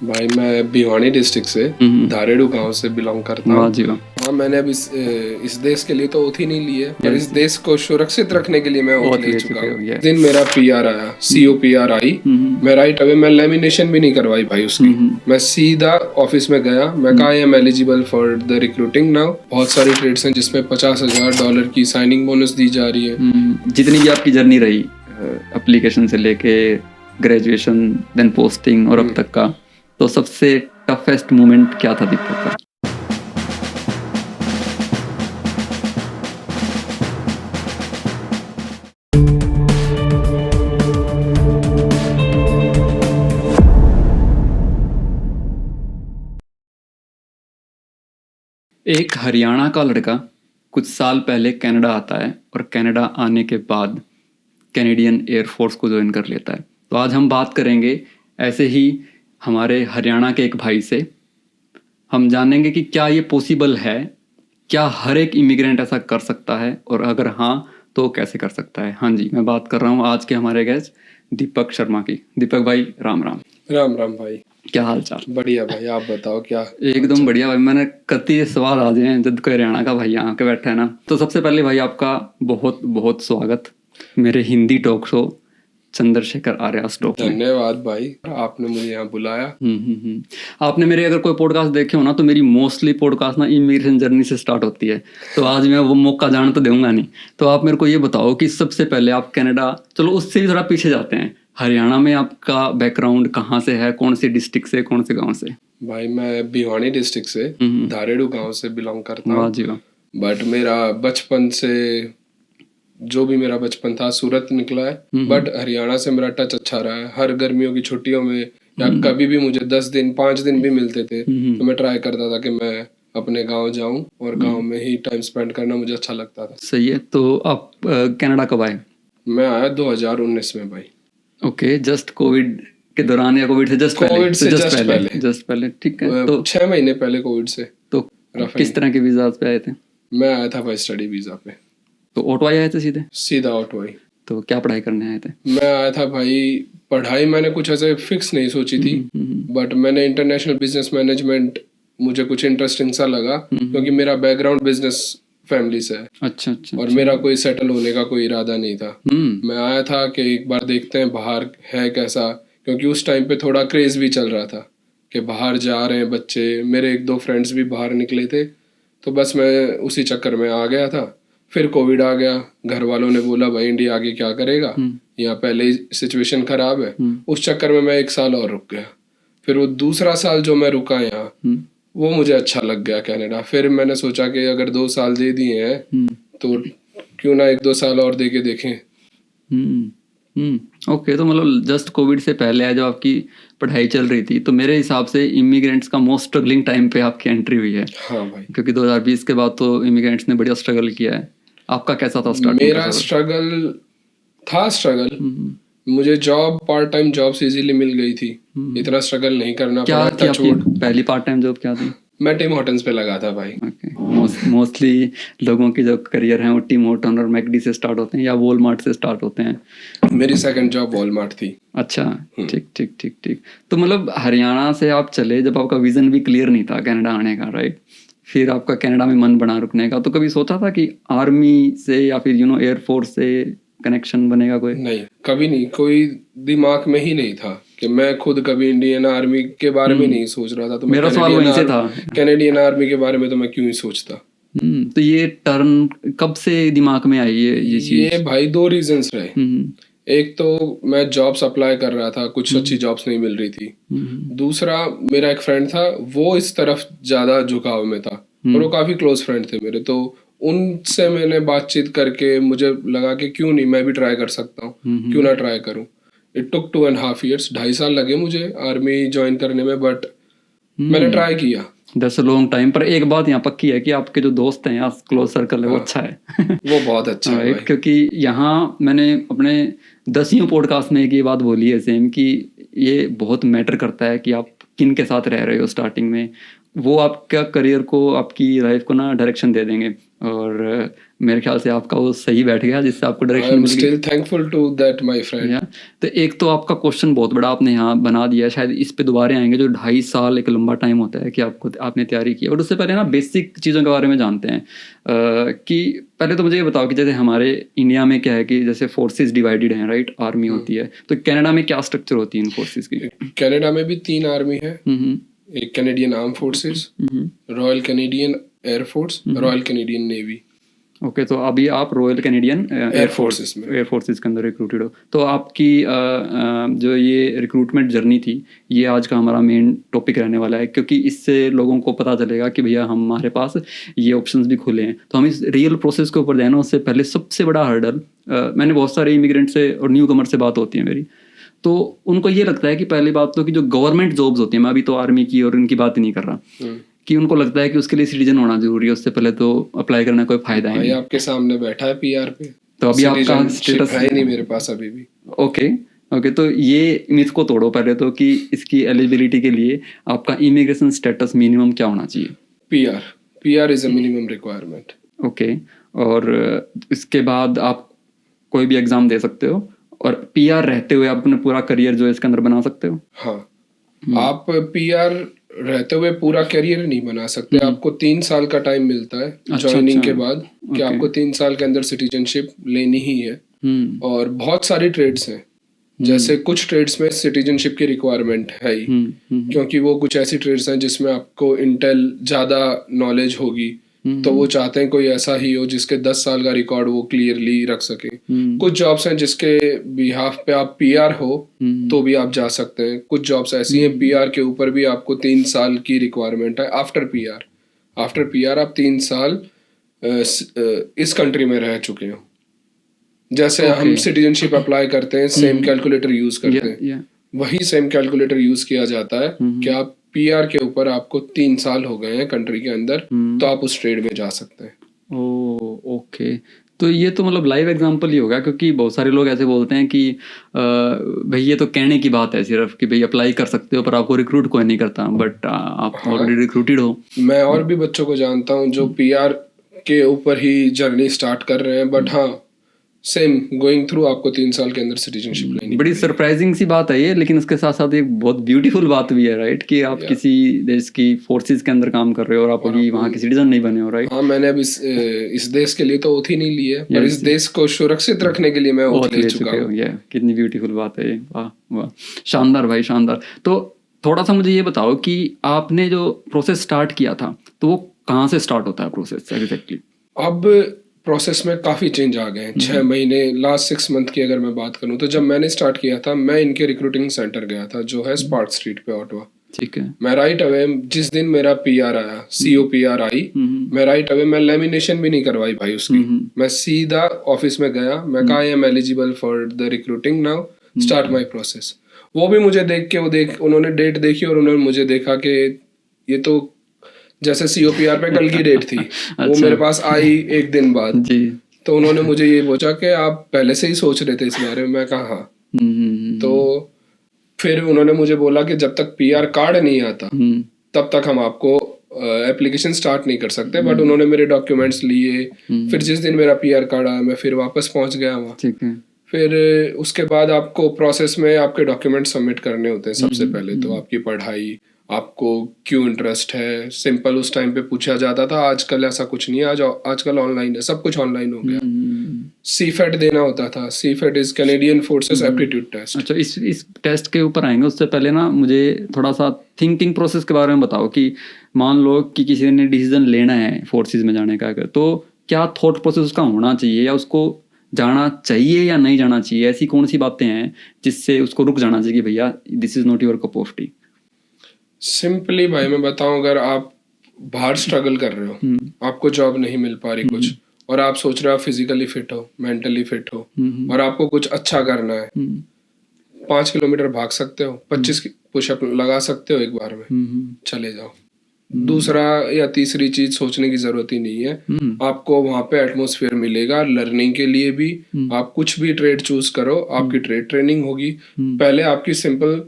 भाई मैं भिवानी डिस्ट्रिक्ट से धारेड़ू गांव से बिलोंग करता वाह हूँ। जी वाह। हाँ, मैंने अब इस देश के लिए तो ओथ ही नहीं ली है, पर Yes. इस देश को सुरक्षित रखने के लिए मैं ओथ ओथ ले ले चुका चुके हो, हूँ। yes. दिन मेरा पीआर आया, COPR आई, मैं राइट अवे मैं लेमिनेशन भी नहीं करवाई भाई उसकी। मैं सीधा ऑफिस में गया, मैं कहा I am eligible for the recruiting now. बहुत सारी ट्रेड्स हैं जिसमें $50,000 की साइनिंग बोनस दी जा रही है। जितनी भी आपकी जर्नी रही एप्लीकेशन से लेके ग्रेजुएशन देन पोस्टिंग और अब तक का, तो सबसे टफेस्ट मोमेंट क्या था दीपक का? एक हरियाणा का लड़का कुछ साल पहले कनाडा आता है और कनाडा आने के बाद कैनेडियन एयरफोर्स को ज्वाइन कर लेता है। तो आज हम बात करेंगे ऐसे ही हमारे हरियाणा के एक भाई से। हम जानेंगे कि क्या ये पॉसिबल है, क्या हर एक इमिग्रेंट ऐसा कर सकता है, और अगर हाँ तो कैसे कर सकता है। हाँ जी, मैं बात कर रहा हूँ आज के हमारे गेस्ट दीपक शर्मा की। दीपक भाई राम राम। राम राम भाई, क्या हाल चाल? बढ़िया भाई, आप बताओ क्या? एकदम बढ़िया भाई। मैंने कति सवाल आ जाए हैं जब कोई हरियाणा का भाई यहाँ के बैठा है ना। तो सबसे पहले भाई आपका बहुत बहुत स्वागत मेरे Hindi talk show Chandrashekhar Arya stock में। धन्यवाद भाई, आपने मुझे यहाँ बुलाया। आपने मेरे अगर कोई पॉडकास्ट देखे हो ना, तो मेरी मोस्टली पॉडकास्ट ना इमिग्रेशन जर्नी से स्टार्ट होती है। तो आज मैं वो मौका जान तो दूंगा नहीं। तो आप मेरे को ये बताओ कि सबसे पहले आप कनाडा, चलो उससे भी थोड़ा पीछे जाते हैं, हरियाणा में आपका बैकग्राउंड कहाँ से है, कौन सी डिस्ट्रिक्ट से, कौन से गाँव से? भाई मैं भिवानी डिस्ट्रिक्ट से धारेड़ू गांव से बिलोंग करता वाह हूँ। जी वाह। बट मेरा बचपन से जो भी मेरा बचपन था सूरत निकला है। बट हरियाणा से मेरा टच अच्छा रहा है। हर गर्मियों की छुट्टियों में या कभी भी मुझे 10 दिन 5 दिन भी मिलते थे तो मैं ट्राई करता था कि मैं अपने गांव जाऊं और गांव में ही टाइम स्पेंड करना मुझे अच्छा लगता था। सही है। तो आप कनाडा कब आए? मैं आया 2019 में भाई। ओके, जस्ट कोविड के दौरान या कोविड से जस्ट पहले? कोविड से जस्ट पहले, ठीक है। तो 6 महीने पहले कोविड से। तो किस तरह के वीजा पे आए थे? मैं आया था भाई स्टडी वीजा पे। तो ऑटो आए थे सीधे? सीधा ऑटो ही। तो क्या पढ़ाई करने आए थे? मैं आया था भाई, पढ़ाई मैंने कुछ ऐसे फिक्स नहीं सोची थी, बट मैंने इंटरनेशनल बिजनेस मैनेजमेंट, मुझे कुछ इंटरेस्टिंग सा लगा क्योंकि मेरा बैकग्राउंड बिजनेस फैमिली से है। अच्छा। और मेरा कोई सेटल होने का कोई इरादा नहीं था। मैं आया था कि एक बार देखते हैं बाहर है कैसा, क्योंकि उस टाइम पे थोड़ा क्रेज भी चल रहा था कि बाहर जा रहे हैं बच्चे। मेरे 1-2 फ्रेंड्स भी बाहर निकले थे, तो बस मैं उसी चक्कर में आ गया था। फिर कोविड आ गया, घर वालों ने बोला भाई इंडिया आगे क्या करेगा, यहाँ पहले ही सिचुएशन खराब है। उस चक्कर में मैं 1 साल और रुक गया। फिर वो दूसरा साल जो मैं रुका यहाँ, वो मुझे अच्छा लग गया कनाडा। फिर मैंने सोचा कि अगर 2 साल दे दिए हैं तो क्यों ना 1-2 साल और दे के देखें। ओके, तो मतलब जस्ट कोविड से पहले है जब आपकी पढ़ाई चल रही थी, तो मेरे हिसाब से इमिग्रेंट्स का मोस्ट स्ट्रगलिंग टाइम पे आपकी एंट्री हुई है। हाँ भाई, क्योंकि 2020 के बाद तो इमिग्रेंट्स ने बढ़िया स्ट्रगल किया है। आपका कैसा था स्टार्टिंग? मेरा स्ट्रगल मुझे job, part time jobs easily मिल गई थी। इतना स्ट्रगल नहीं करना क्या पड़ा। थी आपकी पहली पार्ट टाइम जॉब क्या थी? मैं टिम हॉर्टन्स पे लगा था भाई। मोस्टली लोगों की जो करियर है वो टिम हॉर्टन और मैकडी से स्टार्ट होते हैं या वॉलमार्ट से स्टार्ट होते हैं। मेरी सेकंड जॉब वॉलमार्ट थी। अच्छा, ठीक। तो मतलब हरियाणा से आप चले जब आपका विजन भी क्लियर नहीं था कनाडा आने का, राइट? फिर आपका कनाडा में मन बना रुकने का, तो कभी सोचा था कि आर्मी से या फिर एयरफोर्स से कनेक्शन बनेगा कोई? नहीं, कभी नहीं, कोई दिमाग में ही नहीं था कि मैं खुद कभी इंडियन आर्मी के बारे में नहीं सोच रहा था। तो मेरा सवाल वहीं से था। कैनेडियन आर्मी के बारे में तो मैं क्यों ही सोचता। तो ये टर्न कब से दिमाग में आई है ये चीज? ये भाई 2 रीजंस रहे। एक तो मैं जॉब्स अप्लाई कर रहा था, कुछ अच्छी जॉब्स नहीं मिल रही थी। दूसरा, मेरा एक फ्रेंड था, वो इस तरफ ज्यादा झुकाव में था और वो काफी क्लोज फ्रेंड थे मेरे। तो उनसे मैंने बातचीत करके मुझे लगा कि क्यों नहीं, मैं भी ट्राई कर सकता हूँ, क्यों ना ट्राई करूँ। इट टुक 2.5 years, 2.5 साल लगे मुझे आर्मी ज्वाइन करने में, बट मैंने ट्राई किया। That's a long time. पर एक बात यहाँ पक्की है कि आपके जो दोस्त हैं, यहाँ क्लोज सर्कल है, वो अच्छा है। वो बहुत अच्छा है भाई। क्योंकि यहाँ मैंने अपने 10वीं पॉडकास्ट में एक ये बात बोली है सेम, कि ये बहुत मैटर करता है कि आप किन के साथ रह रहे हो स्टार्टिंग में। वो आपका करियर को, आपकी लाइफ को ना डायरेक्शन दे देंगे। और मेरे ख्याल से आपका वो सही बैठ गया जिससे आपको आई डायरेक्शन एम मिल गई। Still thankful to that my friend. या तो एक तो आपका क्वेश्चन बहुत बड़ा आपने यहाँ बना दिया है, शायद इस पे दोबारा आएंगे। जो 2.5 साल एक लंबा टाइम होता है कि आपने तैयारी की, और उससे पहले ना बेसिक चीज़ों के बारे में जानते हैं कि पहले तो मुझे ये बताओ कि जैसे हमारे इंडिया में क्या है कि जैसे फोर्सेस डिवाइडेड हैं, राइट, आर्मी होती है, तो कनाडा में क्या स्ट्रक्चर होती है इन फोर्सेस की? कनाडा में भी 3 आर्मी है, हम्म, एक Canadian arm forces, royal Canadian air force, royal Canadian navy. Okay, तो अभी आप रॉयल कैनेडियन एयर फोर्सेस में। फोर्सेस के अंदर रिक्रूटेड हो। तो आपकी जो ये रिक्रूटमेंट जर्नी थी, ये आज का हमारा मेन टॉपिक रहने वाला है, क्योंकि इससे लोगों को पता चलेगा कि भैया हमारे पास ये ऑप्शंस भी खुले हैं। तो हम इस रियल प्रोसेस के ऊपर जाना, उससे पहले सबसे बड़ा हर्डल, मैंने बहुत सारे इमिग्रेंट से और न्यू कमर से बात होती है मेरी, तो उनको ये लगता है कि पहली बात तो कि जो गवर्नमेंट जॉब्स होती हैं, मैं अभी तो आर्मी की और इनकी बात ही नहीं कर रहा, कि उनको लगता है कि उसके लिए सिटीजन होना जरूरी है, उससे पहले तो अप्लाई करना कोई फायदा है भाई नहीं। आपके सामने बैठा है पीआर पे, तो अभी आपका Citizenship स्टेटस है ही नहीं मेरे पास अभी भी। ओके ओके, तो ये मिथ को तोड़ो पहले तो कि इसकी एलिजिबिलिटी के लिए आपका इमिग्रेशन स्टेटस मिनिमम क्या होना चाहिए? PR is a minimum requirement. Okay, और इसके बाद आप कोई भी एग्जाम दे सकते हो, और पीआर रहते हुए आप अपना पूरा करियर जो है इसके अंदर बना सकते हो। हाँ, आप पीआर रहते हुए पूरा करियर नहीं बना सकते। आपको 3 साल का टाइम मिलता है ज्वाइनिंग के बाद, कि आपको 3 साल के अंदर सिटीजनशिप लेनी ही है। और बहुत सारी ट्रेड्स हैं, जैसे कुछ ट्रेड्स में सिटीजनशिप की रिक्वायरमेंट है ही, क्योंकि वो कुछ ऐसी ट्रेड्स हैं जिसमें आपको इंटेल ज्यादा नॉलेज होगी, तो वो चाहते हैं कोई ऐसा ही हो जिसके 10 साल का रिकॉर्ड वो क्लियरली रख सके। कुछ जॉब्स हैं जिसके बिहाफ पे आप पीआर हो तो भी आप जा सकते हैं। कुछ जॉब्स ऐसी हैं पीआर के ऊपर भी आपको 3 साल की रिक्वायरमेंट है। आफ्टर पीआर आप 3 साल इस कंट्री में रह चुके हो। जैसे हम सिटीजनशिप अप्लाई करते हैं, सेम कैलकुलेटर यूज करते हैं, वही सेम कैलकुलेटर यूज किया जाता है कि आप पीआर के ऊपर आपको 3 साल हो गए हैं कंट्री के अंदर, तो आप उस ट्रेड में जा सकते हैं। ओके, तो ये तो मतलब लाइव एग्जांपल ही होगा, क्योंकि बहुत सारे लोग ऐसे बोलते हैं कि भाई ये तो कहने की बात है सिर्फ कि भाई अप्लाई कर सकते हो, पर आपको रिक्रूट कोई नहीं करता, बट आप ऑलरेडी रिक्रूटेड हो। मैं और भी बच्चों को जानता हूँ जो पीआर के ऊपर ही जर्नी स्टार्ट कर रहे हैं, बट हाँ सेम गोइंग थ्रू आपको 3 साल के अंदर सिटीजनशिप लेनी। बड़ी सरप्राइजिंग सी बात है ये, लेकिन उसके साथ साथ एक बहुत ब्यूटीफुल बात भी है, राइट, कि आप किसी देश की फोर्सेस के अंदर काम कर रहे हो और आप अभी वहाँ के सिटीजन नहीं बने हो, राइट। हाँ, मैंने अब इस देश के लिए तो ओथ ही नहीं ली है, पर इस देश को सुरक्षित रखने के लिए मैं ओथ ले चुका हूँ। ये कितनी ब्यूटीफुल बात है ये, वाह वाह, शानदार भाई शानदार। तो थोड़ा सा मुझे ये बताओ कि आपने जो प्रोसेस स्टार्ट किया था, तो वो कहाँ से स्टार्ट होता है प्रोसेस एग्जैक्टली? अब प्रोसेस में काफ़ी चेंज आ गए हैं। 6 महीने, लास्ट 6 मंथ की अगर मैं बात करूं, तो जब मैंने स्टार्ट किया था, मैं इनके रिक्रूटिंग सेंटर गया था जो है स्पार्क स्ट्रीट पे, ऑटवा। ठीक है। मैं राइट अवे जिस दिन मेरा पीआर आया, COPR आई, मैं राइट अवे, मैं लेमिनेशन भी नहीं करवाई भाई उसकी, मैं सीधा ऑफिस में गया, मैं कहा I am eligible for the recruiting now, start my process. वो भी मुझे देख के उन्होंने डेट देखी और उन्होंने मुझे देखा कि ये तो जैसे COPR पे कल की डेट थी, वो मेरे पास आई एक दिन बाद जी। तो उन्होंने मुझे ये पूछा कि आप पहले से ही सोच रहे थे इस बारे में? मैं कहा हाँ। तो फिर उन्होंने मुझे बोला कि जब तक PR कार्ड नहीं आता तब तक हम आपको एप्लीकेशन स्टार्ट नहीं कर सकते, बट उन्होंने मेरे डॉक्यूमेंट्स लिए। फिर जिस दिन मेरा PR कार्ड आया, मैं फिर वापस पहुंच गया वहाँ। ठीक है। फिर उसके बाद आपको प्रोसेस में आपके डॉक्यूमेंट सबमिट करने होते हैं। सबसे पहले तो आपकी पढ़ाई, आपको क्यों इंटरेस्ट है, सिंपल उस टाइम पे पूछा जाता था। आजकल ऐसा कुछ नहीं है, आजकल ऑनलाइन है, सब कुछ ऑनलाइन हो गया। CFET देना होता था। CFET is Canadian Forces aptitude test. अच्छा, इस टेस्ट के ऊपर आएंगे, उससे पहले ना मुझे थोड़ा सा थिंकिंग प्रोसेस के बारे में बताओ कि मान लो कि किसी ने डिसीजन लेना है फोर्सेस में जाने का, तो क्या थॉट प्रोसेस उसका होना चाहिए, या उसको जाना चाहिए या नहीं जाना चाहिए? ऐसी कौन सी बातें हैं जिससे उसको रुक जाना चाहिए कि भैया this is not your cup of T? Simply भाई मैं बताऊं, अगर आप बाहर स्ट्रगल कर रहे हो, आपको जॉब नहीं मिल पा रही कुछ, और आप सोच रहे हो फिजिकली फिट हो, मेंटली फिट हो, और आपको कुछ अच्छा करना है, 5 किलोमीटर भाग सकते हो, 25 पुशअप लगा सकते हो एक बार में, चले जाओ। दूसरा या तीसरी चीज सोचने की जरूरत ही नहीं है। आपको वहां पे एटमॉस्फेयर मिलेगा लर्निंग के लिए भी। आप कुछ भी ट्रेड चूज करो, आपकी ट्रेड ट्रेनिंग होगी। पहले आपकी सिंपल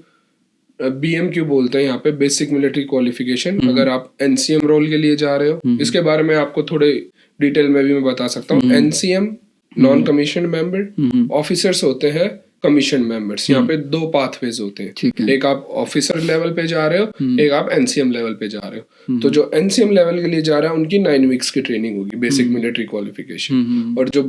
BMQ बोलते हैं यहाँ पे, बेसिक मिलिट्री क्वालिफिकेशन। अगर आप NCM रोल के लिए जा रहे हो, इसके बारे में आपको थोड़े डिटेल में भी मैं बता सकता हूँ। NCM non commission member, officers होते हैं कमीशन मेंबर्स। यहाँ पे 2 पाथवेज होते हैं, एक आप ऑफिसर लेवल पे जा रहे हो, एक आप NCM लेवल पे जा रहे हो। तो जो NCM लेवल के लिए जा रहा है उनकी 9 वीक्स की ट्रेनिंग होगी, बेसिक मिलिट्री क्वालिफिकेशन। और जो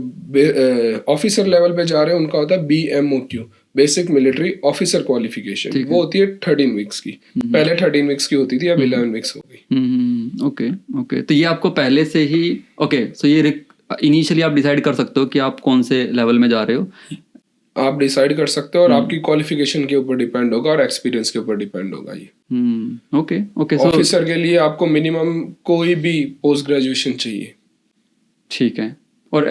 ऑफिसर लेवल पे जा रहे हैं उनका होता है BMOQ, basic military officer qualification. वो होती है 13 वीक्स की। पहले 13 वीक्स की होती थी, अब 11 वीक्स हो गई। ओके ओके, तो ये आपको पहले से ही ओके, सो ये इनिशियली आप डिसाइड कर सकते हो कि आप कौन से लेवल में जा रहे हो, आप डिसाइड कर सकते हो, और आपकी क्वालिफिकेशन के ऊपर डिपेंड होगा और एक्सपीरियंस के ऊपर डिपेंड होगा ये। Okay okay. ऑफिसर के लिए आपको मिनिमम कोई भी पोस्ट ग्रेजुएशन चाहिए। ठीक है। और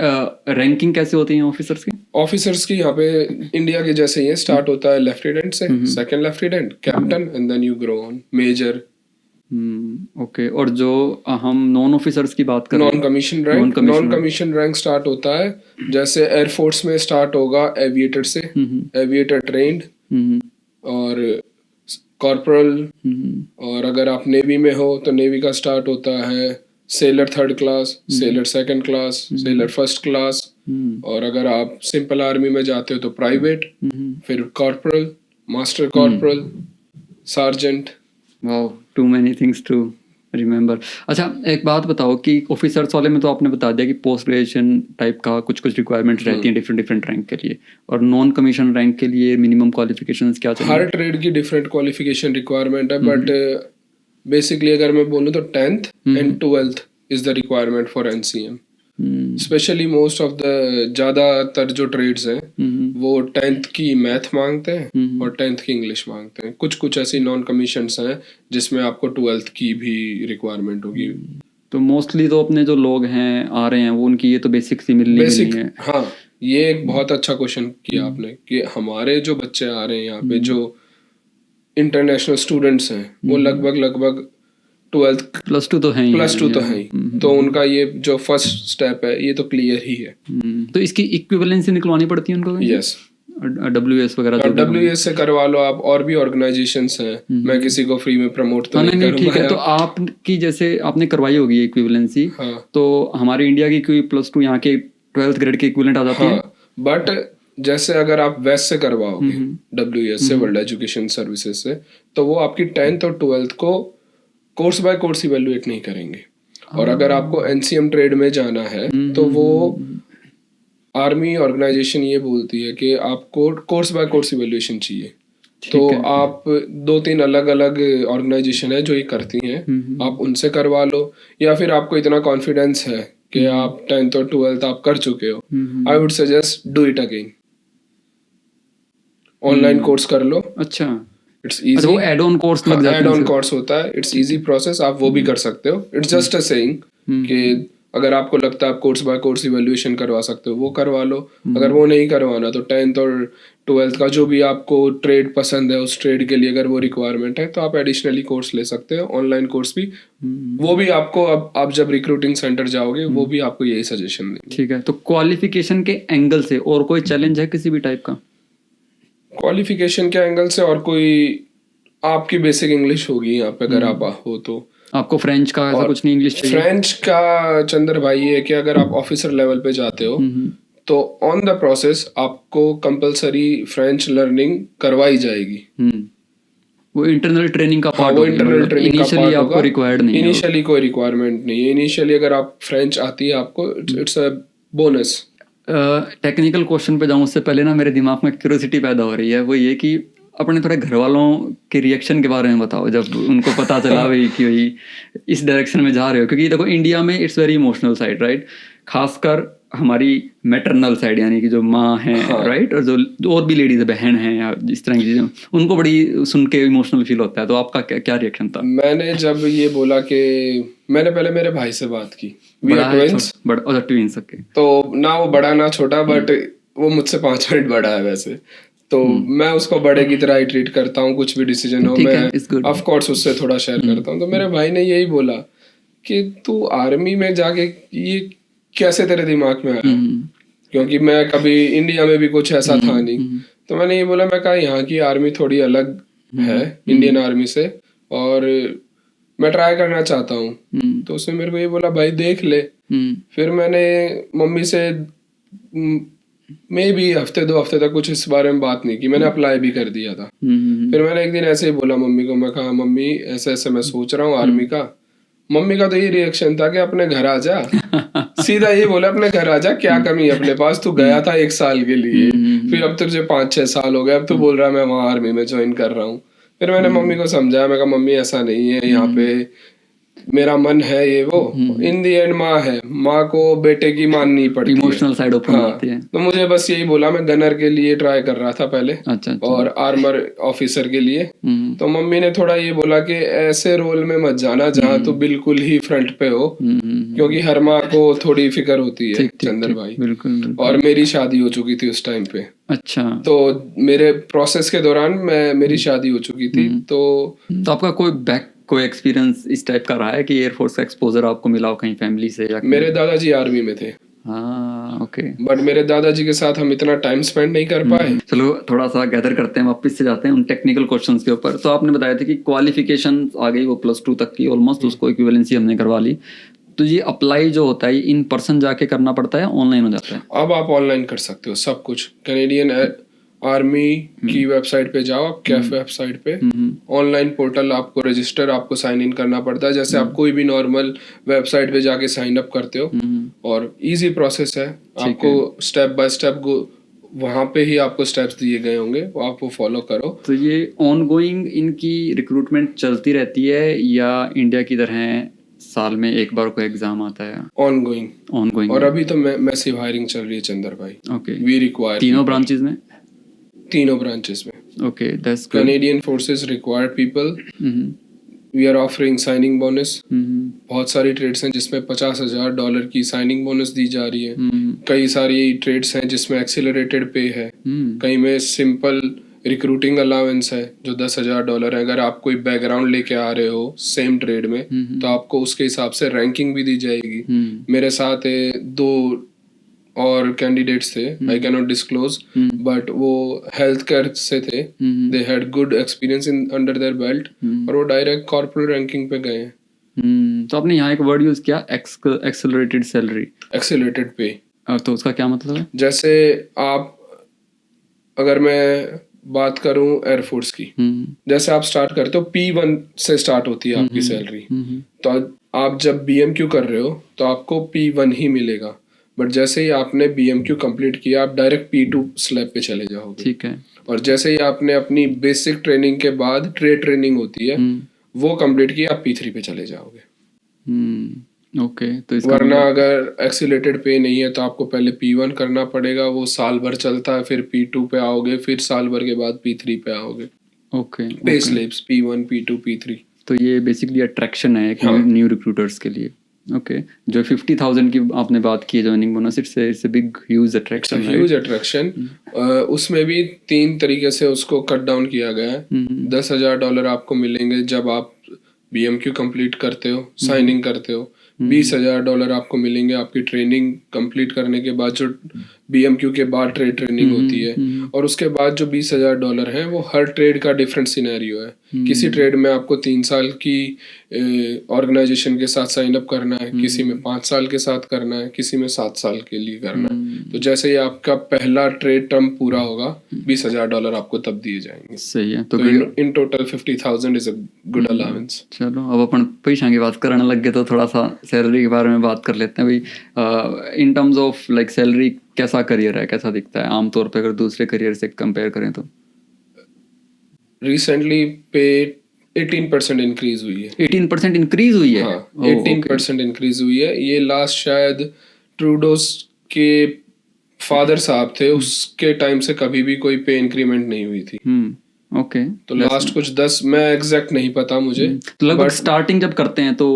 रैंकिंग कैसे होती है ऑफिसर्स की? ऑफिसर्स की यहाँ पे इंडिया के जैसे ही है, स्टार्ट होता है लेफ्टिनेंट से, second lieutenant, captain, and then you grow on major. Okay. और जो हम नॉन ऑफिसर्स की बात करें, नॉन कमीशन रैंक स्टार्ट होता है जैसे एयरफोर्स में स्टार्ट होगा एविएटर से, एविएटर ट्रेंड, और कॉर्पोरल। और अगर आप नेवी में हो तो नेवी का स्टार्ट होता है seller 3rd class, seller 2nd class, seller 1st class. और अगर आप सिंपल आर्मी में जाते हो तो प्राइवेट, फिर corporal, master corporal, sergeant. Wow, too many things to remember. अच्छा, एक बात बताओ कि ऑफिसर्स वाले में तो आपने बता दिया कि पोस्ट ग्रेजुएशन टाइप का कुछ रिक्वायरमेंट रहती हैं डिफरेंट रैंक के लिए, और नॉन कमीशन रैंक के लिए मिनिमम क्वालिफिकेशंस क्या चाहिए? हर ट्रेड की डिफरेंट क्वालिफिकेशन रिक्वायरमेंट है, बट बेसिकली अगर मैं बोलूँ तो 10th and 12th is the requirement for NCM। Specially most of the ज्यादातर जो ट्रेड्स हैं वो 10th की मैथ मांगते हैं और 10th की इंग्लिश मांगते हैं। कुछ ऐसी नॉन कमीशंस हैं जिसमें आपको 12th की भी रिक्वायरमेंट होगी। तो मोस्टली तो अपने जो लोग हैं आ रहे हैं वो उनकी ये तो बेसिक सी मिलनी है। हाँ, ये एक बहुत अच्छा क्वेश्चन किया आपने कि हमारे जो बच्चे आ रहे हैं यहाँ पे, जो इंटरनेशनल स्टूडेंट्स हैं, वो लगभग 12th +2 तो है ही। तो उनका ये जो फर्स्ट स्टेप है ये तो क्लियर ही है। तो इसकी इक्विवेलेंसी निकलवानी पड़ती है उनको? यस, WS वगैरह। WS से करवा लो आप, और भी ऑर्गेनाइजेशंस हैं। मैं किसी को फ्री में प्रमोट तो नहीं करूंगा। ठीक है, तो आपकी जैसे आपने करवाई होगी इक्विवेलेंसी, तो हमारे इंडिया की कोई +2 यहाँ के 12th ग्रेड के इक्विवेलेंट आ जाती है। बट जैसे अगर आप वेस्ट से करवाओगे, WS से, वर्ल्ड एजुकेशन सर्विसेज से, तो वो आपकी 10th और 12th को कोर्स बाय कोर्स इवेलुएट नहीं करेंगे। और अगर आपको NCM ट्रेड में जाना है तो वो आर्मी ऑर्गेनाइजेशन ये बोलती है कि आपको कोर्स बाय कोर्स इवेल्युएशन चाहिए। तो आप 2-3 अलग अलग ऑर्गेनाइजेशन है जो ये करती हैं, आप उनसे करवा लो। या फिर आपको इतना कॉन्फिडेंस है कि आप 10th और 12th आप कर चुके हो, I would suggest do it again. Online course कर लो। अच्छा, इट्स इजी। वो ऐड ऑन कोर्स लग जाता है। ऐड ऑन कोर्स होता है, इट्स इजी प्रोसेस, आप वो भी कर सकते हो। इट्स जस्ट अ सेइंग कि अगर आपको लगता है आप कोर्स बाय कोर्स इवैल्यूएशन करवा सकते हो वो करवा लो। अगर वो नहीं करवाना तो 10th और 12th का जो भी आपको ट्रेड पसंद है उस ट्रेड के लिए अगर वो रिक्वायरमेंट है तो आप एडिशनली कोर्स ले सकते हो, ऑनलाइन कोर्स भी। वो भी आपको, अब आप जब रिक्रूटिंग सेंटर जाओगे वो भी आपको यही सजेशन देंगे। ठीक है, तो क्वालिफिकेशन के एंगल से और कोई चैलेंज है किसी भी टाइप का? क्वालिफिकेशन के एंगल से और कोई, आपकी बेसिक इंग्लिश होगी यहाँ पे अगर आप हो तो। आपको फ्रेंच का ऐसा कुछ नहीं, इंग्लिश चाहिए? फ्रेंच का चंद्र भाई है कि अगर आप ऑफिसर लेवल पे जाते हो तो ऑन द प्रोसेस आपको कंपलसरी फ्रेंच लर्निंग करवाई जाएगी। वो इंटरनल ट्रेनिंग का पार्ट वो इंटरनल ट्रेनिंग का इनिशियली आपको रिक्वायर्ड नहीं है। इनिशियली कोई रिक्वायरमेंट नहीं है। इनिशियली अगर आप फ्रेंच आती है आपको, it's a bonus. Technical question पे जाऊँ उससे पहले ना मेरे दिमाग में क्यूरियोसिटी पैदा हो रही है, वो ये कि अपने थोड़े घर वालों के रिएक्शन के बारे में बताओ जब उनको पता चला भाई कि भाई इस डायरेक्शन में जा रहे हो। क्योंकि देखो इंडिया में it's very emotional side, right? खासकर हमारी मैटरनल साइड यानी कि जो माँ है, राइट, और जो और भी लेडीज बहन हैं या इस तरह की चीजें, उनको बड़ी सुन के इमोशनल फील होता है। तो आपका क्या रिएक्शन था? मैंने जब ये बोला कि मैंने पहले मेरे भाई से बात की, ट्विंस, तो ना वो बड़ा ना छोटा, बट वो मुझसे 5 मिनट बड़ा है वैसे, तो मैं उसको बड़े की तरह ही ट्रीट करता हूँ। कुछ भी डिसीजन हो मैं ऑफ कोर्स उससे थोड़ा शेयर करता हूँ। तो मेरे भाई ने यही बोला कि तू आर्मी में जाके ये कैसे तेरे दिमाग में आया, क्योंकि मैं कभी इंडिया में भी कुछ ऐसा था नहीं। तो मैंने ये बोला, मैं कहा यहाँ की आर्मी थोड़ी अलग है इंडियन आर्मी से, और मैं ट्राई करना चाहता हूँ। तो उसने मेरे को ये बोला भाई देख ले। फिर मैंने मम्मी से मे भी हफ्ते 2 हफ्ते तक कुछ इस बारे में बात नहीं की, मैंने अप्लाई भी कर दिया था। फिर मैंने एक दिन ऐसे ही बोला मम्मी को, मैं कहा मम्मी ऐसे ऐसे मैं सोच रहा हूँ आर्मी का। मम्मी का तो ये रिएक्शन था कि अपने घर आ जा। सीधा ये बोला अपने घर आ जा, क्या कमी है अपने पास, तू गया था 1 साल के लिए, फिर अब तुझे 5-6 साल हो गए, अब तू बोल रहा है मैं वहां आर्मी में ज्वाइन कर रहा हूँ। फिर मैंने मम्मी को समझाया, मैं कहा मम्मी ऐसा नहीं है, यहाँ पे मेरा मन है ये वो। इन दी एंड माँ है, माँ को बेटे की माननी पड़ती है, इमोशनल साइड ओपन होती है। तो मुझे बस यही बोला, मैं गनर के लिए ट्राई कर रहा था पहले, अच्छा। और आर्मर ऑफिसर के लिए। तो मम्मी ने थोड़ा ये बोला कि ऐसे रोल में मत जाना जहाँ तू बिल्कुल ही फ्रंट पे हो, क्योंकि हर माँ को थोड़ी फिक्र होती है चंदर भाई। बिल्कुल। और मेरी शादी हो चुकी थी उस टाइम पे। अच्छा। तो मेरे प्रोसेस के दौरान मेरी शादी हो चुकी थी। तो आपका कोई एक्सपीरियंस इस टाइप का रहा है कि एयरफोर्स का एक्सपोजर आपको मिला हो कहीं फैमिली से या मेरे दादाजी आर्मी में थे। हाँ, ओके। बट मेरे दादाजी के साथ हम इतना टाइम स्पेंड नहीं कर पाए। चलो थोड़ा सा गैदर करते हैं, वापस से जाते हैं उन टेक्निकल क्वेश्चंस के ऊपर। तो आपने बताया था कि क्वालिफिकेशन आ गई वो +2 तक की ऑलमोस्ट, उसको इक्विवेलेंसी हमने करवा ली। तो ये अप्लाई जो होता है इन पर्सन जाके करना पड़ता है, ऑनलाइन हो जाता है? अब आप ऑनलाइन कर सकते हो सब कुछ। कैनेडियन आर्मी की वेबसाइट पे जाओ, आप कैफ वेबसाइट पे ऑनलाइन पोर्टल, आपको रजिस्टर, आपको साइन इन करना पड़ता है जैसे आप कोई भी नॉर्मल वेबसाइट पे जाके साइन अप करते हो। और इजी प्रोसेस है, आपको स्टेप बाय स्टेप वहां पे ही आपको स्टेप्स दिए गए होंगे, आप वो फॉलो करो। तो ये ऑनगोइंग इनकी रिक्रूटमेंट चलती रहती है या इंडिया की तरह साल में एक बार कोई एग्जाम आता है? ऑनगोइंग। और अभी तो मैसिव हायरिंग चल रही है चंदर भाई। ओके। वी रिक्वायर तीनों ब्रांचेस में? तीनों ब्रांचेस में। Okay, that's good. Canadian Forces required people. We are offering signing bonus. बहुत सारी ट्रेड्स हैं जिसमें $50,000 की साइनिंग बोनस दी जा रही है। कई सारी ट्रेड्स हैं जिसमें एक्सीलरेटेड पे है। कई में सिंपल रिक्रूटिंग अलाउंस है जो $10,000 है। अगर आप कोई बैकग्राउंड लेके आ रहे हो सेम ट्रेड में तो आपको उसके हिसाब से रैंकिंग भी दी जाएगी। मेरे साथ 2 और कैंडिडेट्स थे, I can not disclose, but वो हेल्थ केयर से थे। They had good experience in under their belt, और वो डायरेक्ट कॉर्पोरल रैंकिंग पे गए हैं। तो आपने यहाँ एक वर्ड यूज किया, एक्सेलरेटेड सैलरी, एक्सेलरेटेड पे। तो उसका क्या मतलब है? जैसे आप, अगर मैं बात करूं एयरफोर्स की, जैसे आप स्टार्ट करते हो P1 से स्टार्ट होती है आपकी सैलरी। तो आप जब BMQ कर रहे हो तो आपको P1 ही मिलेगा, बट जैसे ही आपने BMQ कंप्लीट किया आप डायरेक्ट P2 स्लैब पे चले जाओगे। ठीक है। और जैसे ही आपने अपनी बेसिक ट्रेनिंग के बाद ट्रेड ट्रेनिंग होती है वो कंप्लीट किया, आप P3 पे चले जाओगे। ओके। तो वरना अगर एक्सीलरेटेड पे नहीं है तो आपको पहले P1 करना पड़ेगा, वो साल भर चलता है, फिर P2 पे आओगे, फिर साल भर के बाद P3 पे आओगे। Okay. Pay slips P1 P2 P3। तो ये बेसिकली अट्रैक्शन है न्यू रिक्रूटर्स के लिए। ओके। जो 50,000 की आपने बात की joining bonus, it's a big huge attraction. Huge attraction. उसमें भी 3 तरीके से उसको कट डाउन किया गया है। $10,000 आपको मिलेंगे जब आप BMQ कंप्लीट करते हो, साइनिंग करते हो। $20,000 आपको मिलेंगे आपकी ट्रेनिंग कंप्लीट करने के बाद, जो BMQ के बाद ट्रेड ट्रेनिंग होती है। और उसके बाद जो $20,000 है वो हर ट्रेड का डिफरेंट सिनेरियो है। किसी ट्रेड में आपको 3 साल की ऑर्गेनाइजेशन के साथ साइन अप करना है, किसी में 5 साल के साथ करना है, किसी में 7 साल के लिए करना है। तो जैसे ही आपका पहला ट्रेड टर्म पूरा होगा $20,000 आपको तब दिए जाएंगे। सही है। तो in total 50,000 is a good allowance. चलो अब अपन पैसा की बात करने लग गए तो थोड़ा सा सैलरी के बारे में बात कर लेते हैं भाई। In terms of like salary कैसा करियर है, कैसा दिखता है आमतौर पे अगर दूसरे करियर से कंपेयर करें तो? रिसेंटली पे 18% इंक्रीज हुई है। 18% इंक्रीज हुई है? हाँ, 18% इंक्रीज हुई है। ये लास्ट शायद ट्रूडोस के फादर साहब थे, उसके टाइम से कभी भी कोई पे इंक्रीमेंट नहीं हुई थी। ओके। तो लास्ट कुछ 10, मैं एग्जैक्ट नहीं पता मुझे। तो लगभग स्टार्टिंग जब करते हैं तो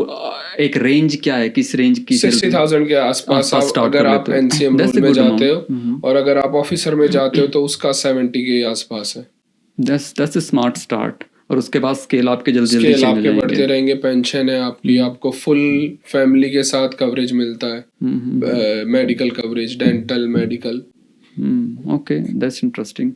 एक रेंज क्या है, किस रेंज की? 60,000 के आसपास अगर आप NCM रोल में जाते हो, और अगर आप ऑफिसर में जाते हो तो उसका 70 के आसपास है। That's a smart start। और उसके बाद स्केल आपके जल्दी आपके बढ़ते रहेंगे। पेंशन है आपकी, आपको फुल फैमिली के साथ कवरेज मिलता है, medical coverage, dental, medical. Okay, that's interesting.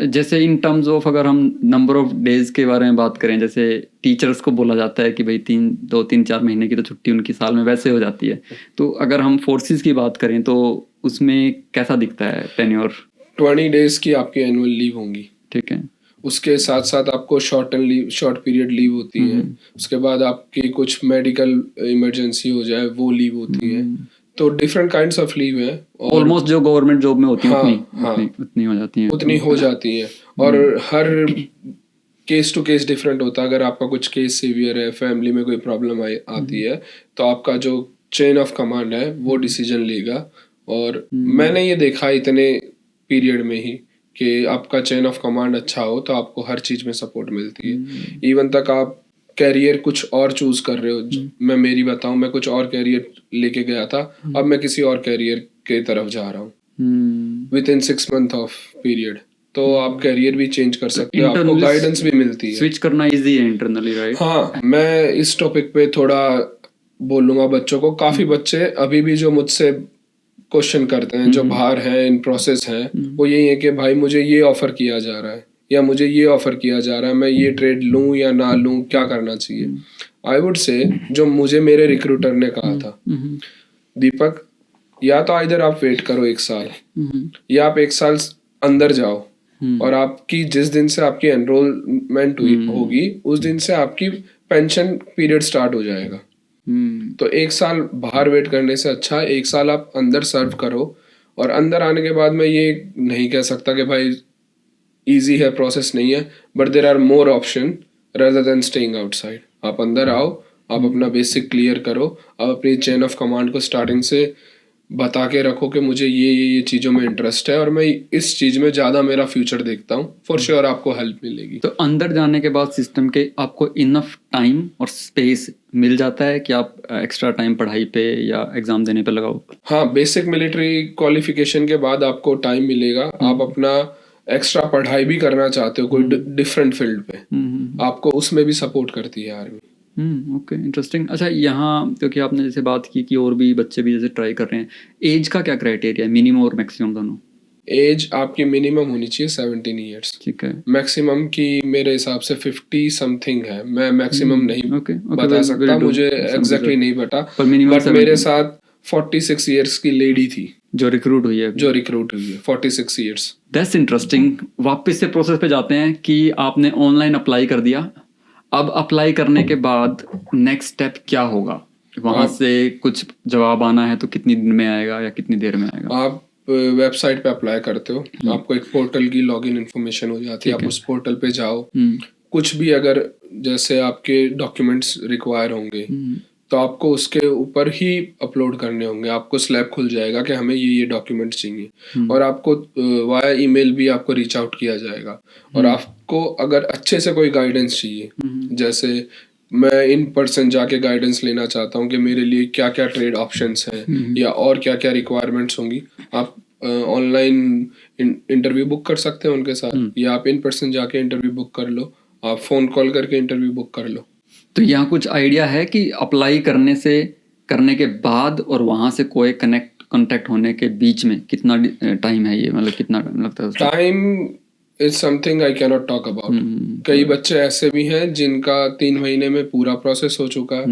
जैसे इन टर्म्स ऑफ अगर हम नंबर ऑफ डेज के बारे में बात करें, जैसे टीचर्स को बोला जाता है कि भाई 3-4 महीने की तो छुट्टी उनकी साल में वैसे हो जाती है, तो अगर हम फोर्सेस की बात करें तो उसमें कैसा दिखता है टेन्योर? 20 डेज की आपकी एनुअल लीव होंगी, ठीक है। उसके साथ साथ आपको शॉर्ट पीरियड लीव होती है, उसके बाद आपकी कुछ मेडिकल इमरजेंसी हो जाए वो लीव होती है, तो डिफरेंट काइंड्स ऑफ लीव है। और ऑलमोस्ट जो गवर्नमेंट जॉब में होती है हाँ, उतनी हो जाती है। उतनी हो जाती है, और हर केस टू केस डिफरेंट होता है। अगर आपका कुछ केस सीवियर है, फैमिली में कोई प्रॉब्लम आती है, तो आपका जो चेन ऑफ कमांड है वो डिसीजन लेगा। और मैंने ये देखा इतने पीरियड में ही कि आपका चेन ऑफ कमांड अच्छा हो तो आपको हर चीज में सपोर्ट मिलती है। इवन तक आप कैरियर कुछ और चूज कर रहे हो, मैं मेरी बताऊं, मैं कुछ और कैरियर लेके गया था, अब मैं किसी और कैरियर के तरफ जा रहा हूँ with in 6 month of period, तो आप कैरियर भी चेंज कर सकते हो, आपको गाइडेंस भी मिलती है। स्विच करना इजी है इंटरनली, राइट? हाँ, मैं इस टॉपिक पे थोड़ा बोलूंगा बच्चों को। काफी बच्चे अभी भी जो मुझसे क्वेश्चन करते हैं, जो बाहर हैं, इन प्रोसेस हैं, वो यही है कि भाई मुझे ये ऑफर किया जा रहा है या मुझे ये ऑफर किया जा रहा है, मैं ये ट्रेड लूं या ना लूं, क्या करना चाहिए। आई वुड से जो मुझे मेरे रिक्रूटर ने कहा था, दीपक, या तो इधर आप वेट करो 1 साल, या आप 1 साल अंदर जाओ, और आपकी जिस दिन से आपकी एनरोलमेंट होगी उस दिन से आपकी पेंशन पीरियड स्टार्ट हो जाएगा। तो 1 साल बाहर वेट करने से अच्छा 1 साल आप अंदर सर्व करो। और अंदर आने के बाद मैं ये नहीं कह सकता कि भाई इजी है, प्रोसेस नहीं है, but there are more option rather than staying outside. आप अंदर आओ, आप अपना बेसिक क्लियर करो, आप अपनी चेन ऑफ कमांड को स्टार्टिंग से बता के रखो कि मुझे ये चीज़ों में इंटरेस्ट है और मैं इस चीज़ में ज़्यादा मेरा फ्यूचर देखता हूँ, फॉर श्योर आपको हेल्प मिलेगी। तो अंदर जाने के बाद सिस्टम के आपको इनफ टाइम और स्पेस मिल जाता है कि आप एक्स्ट्रा टाइम पढ़ाई पे या एग्जाम देने पे लगाओ? हाँ, बेसिक मिलिट्री क्वालिफिकेशन के बाद आपको टाइम मिलेगा। आप अपना एक्स्ट्रा पढ़ाई भी करना चाहते हो कोई डिफरेंट फील्ड पे, आपको उसमें भी सपोर्ट करती है आर्मी। Okay, interesting. अच्छा, यहाँ क्योंकि आपने जैसे बात की कि और भी बच्चे भी जैसे ट्राई कर रहे हैं, एज का क्या क्राइटेरिया है, मिनिमम और मैक्सिमम दोनों? एज आपकी मिनिमम होनी चाहिए 17 ईयर्स, ठीक है। मैक्सिमम की मेरे हिसाब से 50 समथिंग है, मैं मैक्सिमम नहीं बता सकता, मुझे एग्जैक्टली नहीं पता, बट मेरे साथ 46 ईयर्स की लेडी थी जो रिक्रूट हुई है 46 ईयर्स। That's interesting. वापस से प्रोसेस पे जाते हैं कि आपने ऑनलाइन अप्लाई कर दिया, अब अप्लाई करने के बाद नेक्स्ट स्टेप क्या होगा? वहां से कुछ जवाब आना है तो कितनी दिन में आएगा या कितनी देर में आएगा? आप वेबसाइट पे अप्लाई करते हो, आपको एक पोर्टल की लॉगिन इन्फॉर्मेशन हो जाती है, आप उस पोर्टल पे जाओ, कुछ भी अगर जैसे आपके डॉक्यूमेंट्स रिक्वायर होंगे तो आपको उसके ऊपर ही अपलोड करने होंगे। आपको स्लैब खुल जाएगा कि हमें ये डॉक्यूमेंट्स चाहिए, और आपको वाया ईमेल भी आपको रीच आउट किया जाएगा। और आपको अगर अच्छे से कोई गाइडेंस चाहिए, जैसे मैं इन पर्सन जाके गाइडेंस लेना चाहता हूँ कि मेरे लिए क्या क्या ट्रेड ऑप्शंस हैं या और क्या क्या रिक्वायरमेंट्स होंगी, आप ऑनलाइन इंटरव्यू बुक कर सकते हैं उनके साथ, या आप इन पर्सन जाके इंटरव्यू बुक कर लो, आप फोन कॉल करके इंटरव्यू बुक कर लो। तो यहाँ कुछ आइडिया है कि अप्लाई करने के बाद और वहां से कोई कांटेक्ट होने के बीच में कितना टाइम है, ये मतलब कितना लगता है? Time is something I can not talk about. कई बच्चे ऐसे भी हैं जिनका 3 महीने में पूरा प्रोसेस हो चुका है,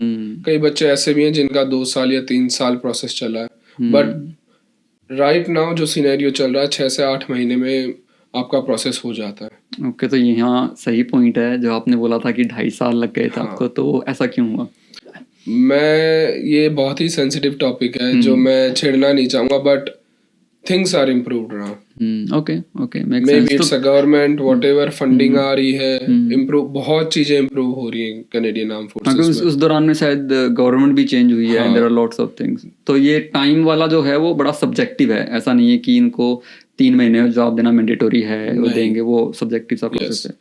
कई बच्चे ऐसे भी हैं जिनका 2 साल या 3 साल प्रोसेस चला है, बट राइट नाउ जो सिनेरियो चल रहा है 6 से 8 महीने में आपका प्रोसेस हो जाता है। ओके, तो यहाँ सही पॉइंट है जो आपने बोला था कि 2.5 साल लग गए थे आपको, तो ऐसा क्यों हुआ? ये बहुत ही सेंसिटिव टॉपिक है जो मैं छेड़ना नहीं चाहूंगा, but things are improved now. Okay, may be it's a government, whatever funding आ रही है, इम्प्रूव, बहुत चीजें इम्प्रूव हो रही हैं कनेडियन आर्म फोर्सेस में। उस दौरान में शायद गवर्नमेंट भी चेंज हुई है, there are lots of things. तो ये टाइम वाला जो है वो बड़ा सब्जेक्टिव है, ऐसा नहीं है कि इनको 3 महीने जवाब देना मैंडेटरी है, वो देंगे, वो सब्जेक्टिव सा प्रोसेस है।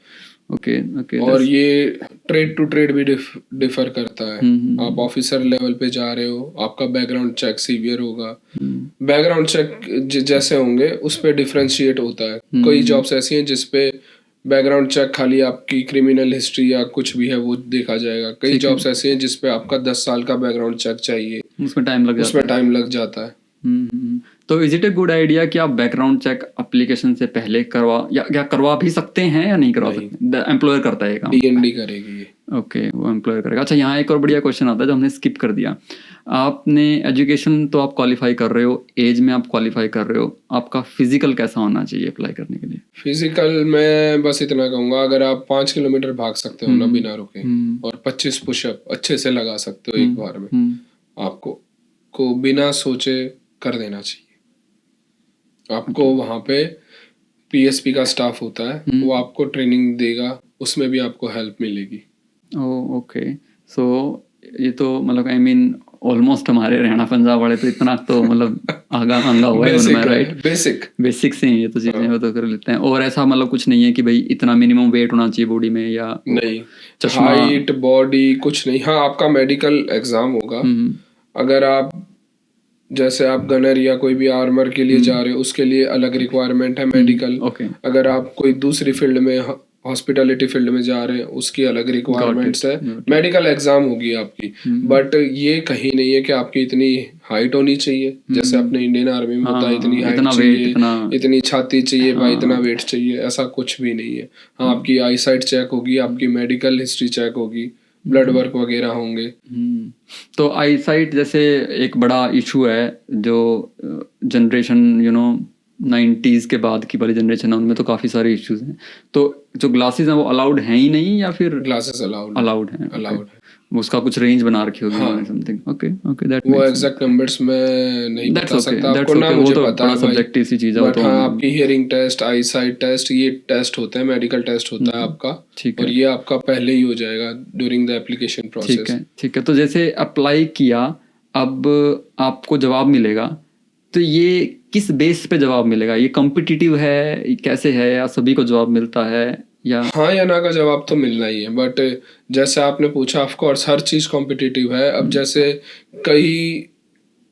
ओके। और ये ट्रेड टू ट्रेड भी डिफर करता है। आप ऑफिसर लेवल पे जा रहे हो, आपका बैकग्राउंड चेक सीवियर होगा, बैकग्राउंड चेक जैसे होंगे उस पे डिफरेंशिएट होता है। कोई जॉब्स ऐसी हैं जिसपे बैकग्राउंड चेक खाली आपकी क्रिमिनल हिस्ट्री या कुछ भी है वो देखा जाएगा, कई जॉब्स ऐसी हैं जिसपे आपका 10 साल का बैकग्राउंड चेक चाहिए, उसमें टाइम लग जाता है। जाता है। तो is it a good idea कि आप बैकग्राउंड चेक एप्लीकेशन से पहले करवा भी सकते हैं या नहीं करवा सकते? एम्प्लॉयर करता है ये काम? डीएनडी करेगी ये। ओके, वो एम्प्लॉयर करेगा। अच्छा, यहाँ एक और बढ़िया क्वेश्चन आता है जो हमने स्किप कर दिया। आपने एजुकेशन तो आप क्वालिफाई कर रहे हो, एज में आप क्वालिफाई कर रहे हो, आपका फिजिकल कैसा होना चाहिए अप्लाई करने के लिए? फिजिकल मैं बस इतना कहूंगा, अगर आप 5 किलोमीटर भाग सकते हो ना बिना रुके, और 25 पुशअप अच्छे से लगा सकते हो एक बार में, आपको बिना सोचे कर देना चाहिए। आपको वहाँ पे पीएसपी का स्टाफ होता है, वो आपको ट्रेनिंग देगा, उसमें भी आपको हेल्प मिलेगी। ओके, सो ये तो मतलब आई मीन ऑलमोस्ट हमारे हरियाणा पंजाब वाले तो इतना तो मतलब आगा हुआ है उनमें, राइट? बेसिक से ये तो चीजें वो तो कर लेते हैं। और ऐसा मतलब कुछ नहीं है कि भाई इतना मिनिमम वेट होना चाहिए बॉडी में या नहीं, हाइट बॉडी कुछ नहीं। हाँ, आपका मेडिकल एग्जाम होगा। अगर आप जैसे आप गनर या कोई भी आर्मर के लिए जा रहे हो, उसके लिए अलग रिक्वायरमेंट है मेडिकल। अगर आप कोई दूसरी फील्ड में, हॉस्पिटैलिटी फील्ड में जा रहे हैं, उसकी अलग रिक्वायरमेंट्स है, मेडिकल एग्जाम होगी आपकी। बट ये कहीं नहीं है कि आपकी इतनी हाइट होनी चाहिए जैसे अपने इंडियन आर्मी में होता है, इतनी हाइट चाहिए, इतनी छाती चाहिए भाई, इतना वेट चाहिए, ऐसा कुछ भी नहीं है। हाँ, आपकी आई साइट चेक होगी, आपकी मेडिकल हिस्ट्री चेक होगी, ब्लड वर्क वगैरह होंगे। तो आई साइट जैसे एक बड़ा इशू है जो जनरेशन 90s के बाद की वाली जनरेशन है, उनमें तो काफी सारे इश्यूज हैं। तो जो ग्लासेस हैं वो अलाउड हैं ही नहीं या फिर ग्लासेस अलाउड है? उसका कुछ रेंज बना रखी होगी समथिंग। ओके, दैट वो एग्जैक्ट नंबर्स में नहीं बता सकता आपको, ना मुझे पता है, सब्जेक्टिव सी चीज है। बट हाँ, आपकी हियरिंग टेस्ट, आई साइट टेस्ट, ये टेस्ट होते हैं, मेडिकल टेस्ट होता है आपका, और ये आपका पहले ही हो जाएगा ड्यूरिंग द एप्लीकेशन प्रोसेस। ठीक है। तो जैसे अप्लाई किया, अब आपको जवाब मिलेगा, तो ये किस बेस पे जवाब मिलेगा? ये कॉम्पिटिटिव है, कैसे है, या सभी को जवाब मिलता है, या हाँ या ना का जवाब तो मिलना ही है। बट जैसे आपने पूछा, ऑफ कोर्स हर चीज कॉम्पिटिटिव है। अब जैसे कई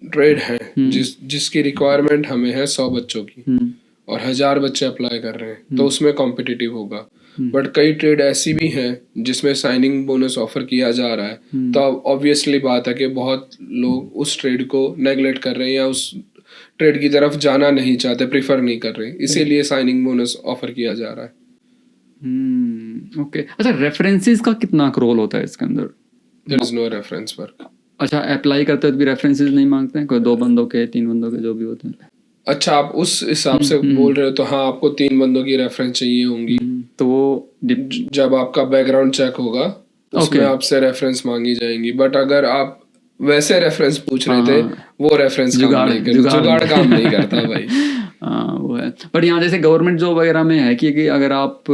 ट्रेड हैं जिसकी रिक्वायरमेंट हमें है 100 बच्चों की, और 1000 बच्चे अप्लाई कर रहे हैं, तो उसमें कॉम्पिटिटिव होगा। बट कई ट्रेड ऐसी भी हैं जिसमें साइनिंग बोनस ऑफर किया जा रहा है, तो ऑब्वियसली बात है कि बहुत लोग उस ट्रेड को नेग्लेक्ट कर रहे हैं या उस ट्रेड की तरफ जाना नहीं चाहते, प्रीफर नहीं कर रहे, इसीलिए साइनिंग बोनस ऑफर किया जा रहा है। ओके। अच्छा, रेफरेंसेस का कितना रोल होता है इसके अंदर? There is no reference work. अच्छा, अप्लाई करते वक्त भी रेफरेंसेस नहीं मांगते हैं? कोई 2 बंदों के, 3 बंदों के, जो भी होते हैं? अच्छा, आप उस हिसाब से बोल रहे हो तो हाँ, आपको 3 बंदों की रेफरेंस चाहिए होंगी। तो वो जब आपका बैकग्राउंड चेक होगा उसमें आपसे रेफरेंस मांगी जाएंगी। बट अगर आप वैसे रेफरेंस पूछ रहे थे, वो रेफरेंस जुगाड़ काम नहीं करता भाई। वो है। बट यहाँ जैसे गवर्नमेंट जॉब वगैरह में है कि अगर आप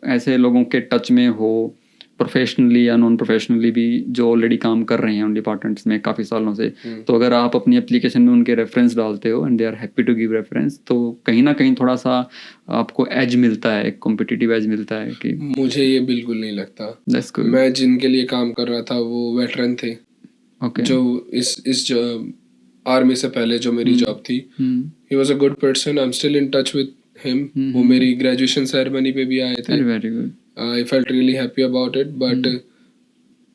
ऐसे लोगों के टच में हो, प्रोफेशनली या नॉन प्रोफेशनली भी, जो ऑलरेडी काम कर रहे हैं उन डिपार्टमेंट्स में काफ़ी सालों से, तो अगर आप अपनी एप्लीकेशन में उनके रेफरेंस डालते हो and they are happy to give reference, तो कहीं ना कहीं थोड़ा सा आपको एज मिलता है, एक कॉम्पिटिटिव एज मिलता है। कि मुझे ये बिल्कुल नहीं लगता। मैं जिनके लिए काम कर रहा था वो वेटरन थे। जो इस आर्मी से पहले जो मेरी जॉब थी, he was a good person, I am still in touch with him. वो मेरी ग्रेजुएशन सेरेमनी पे भी आए थे। Very good. I felt really happy about it, but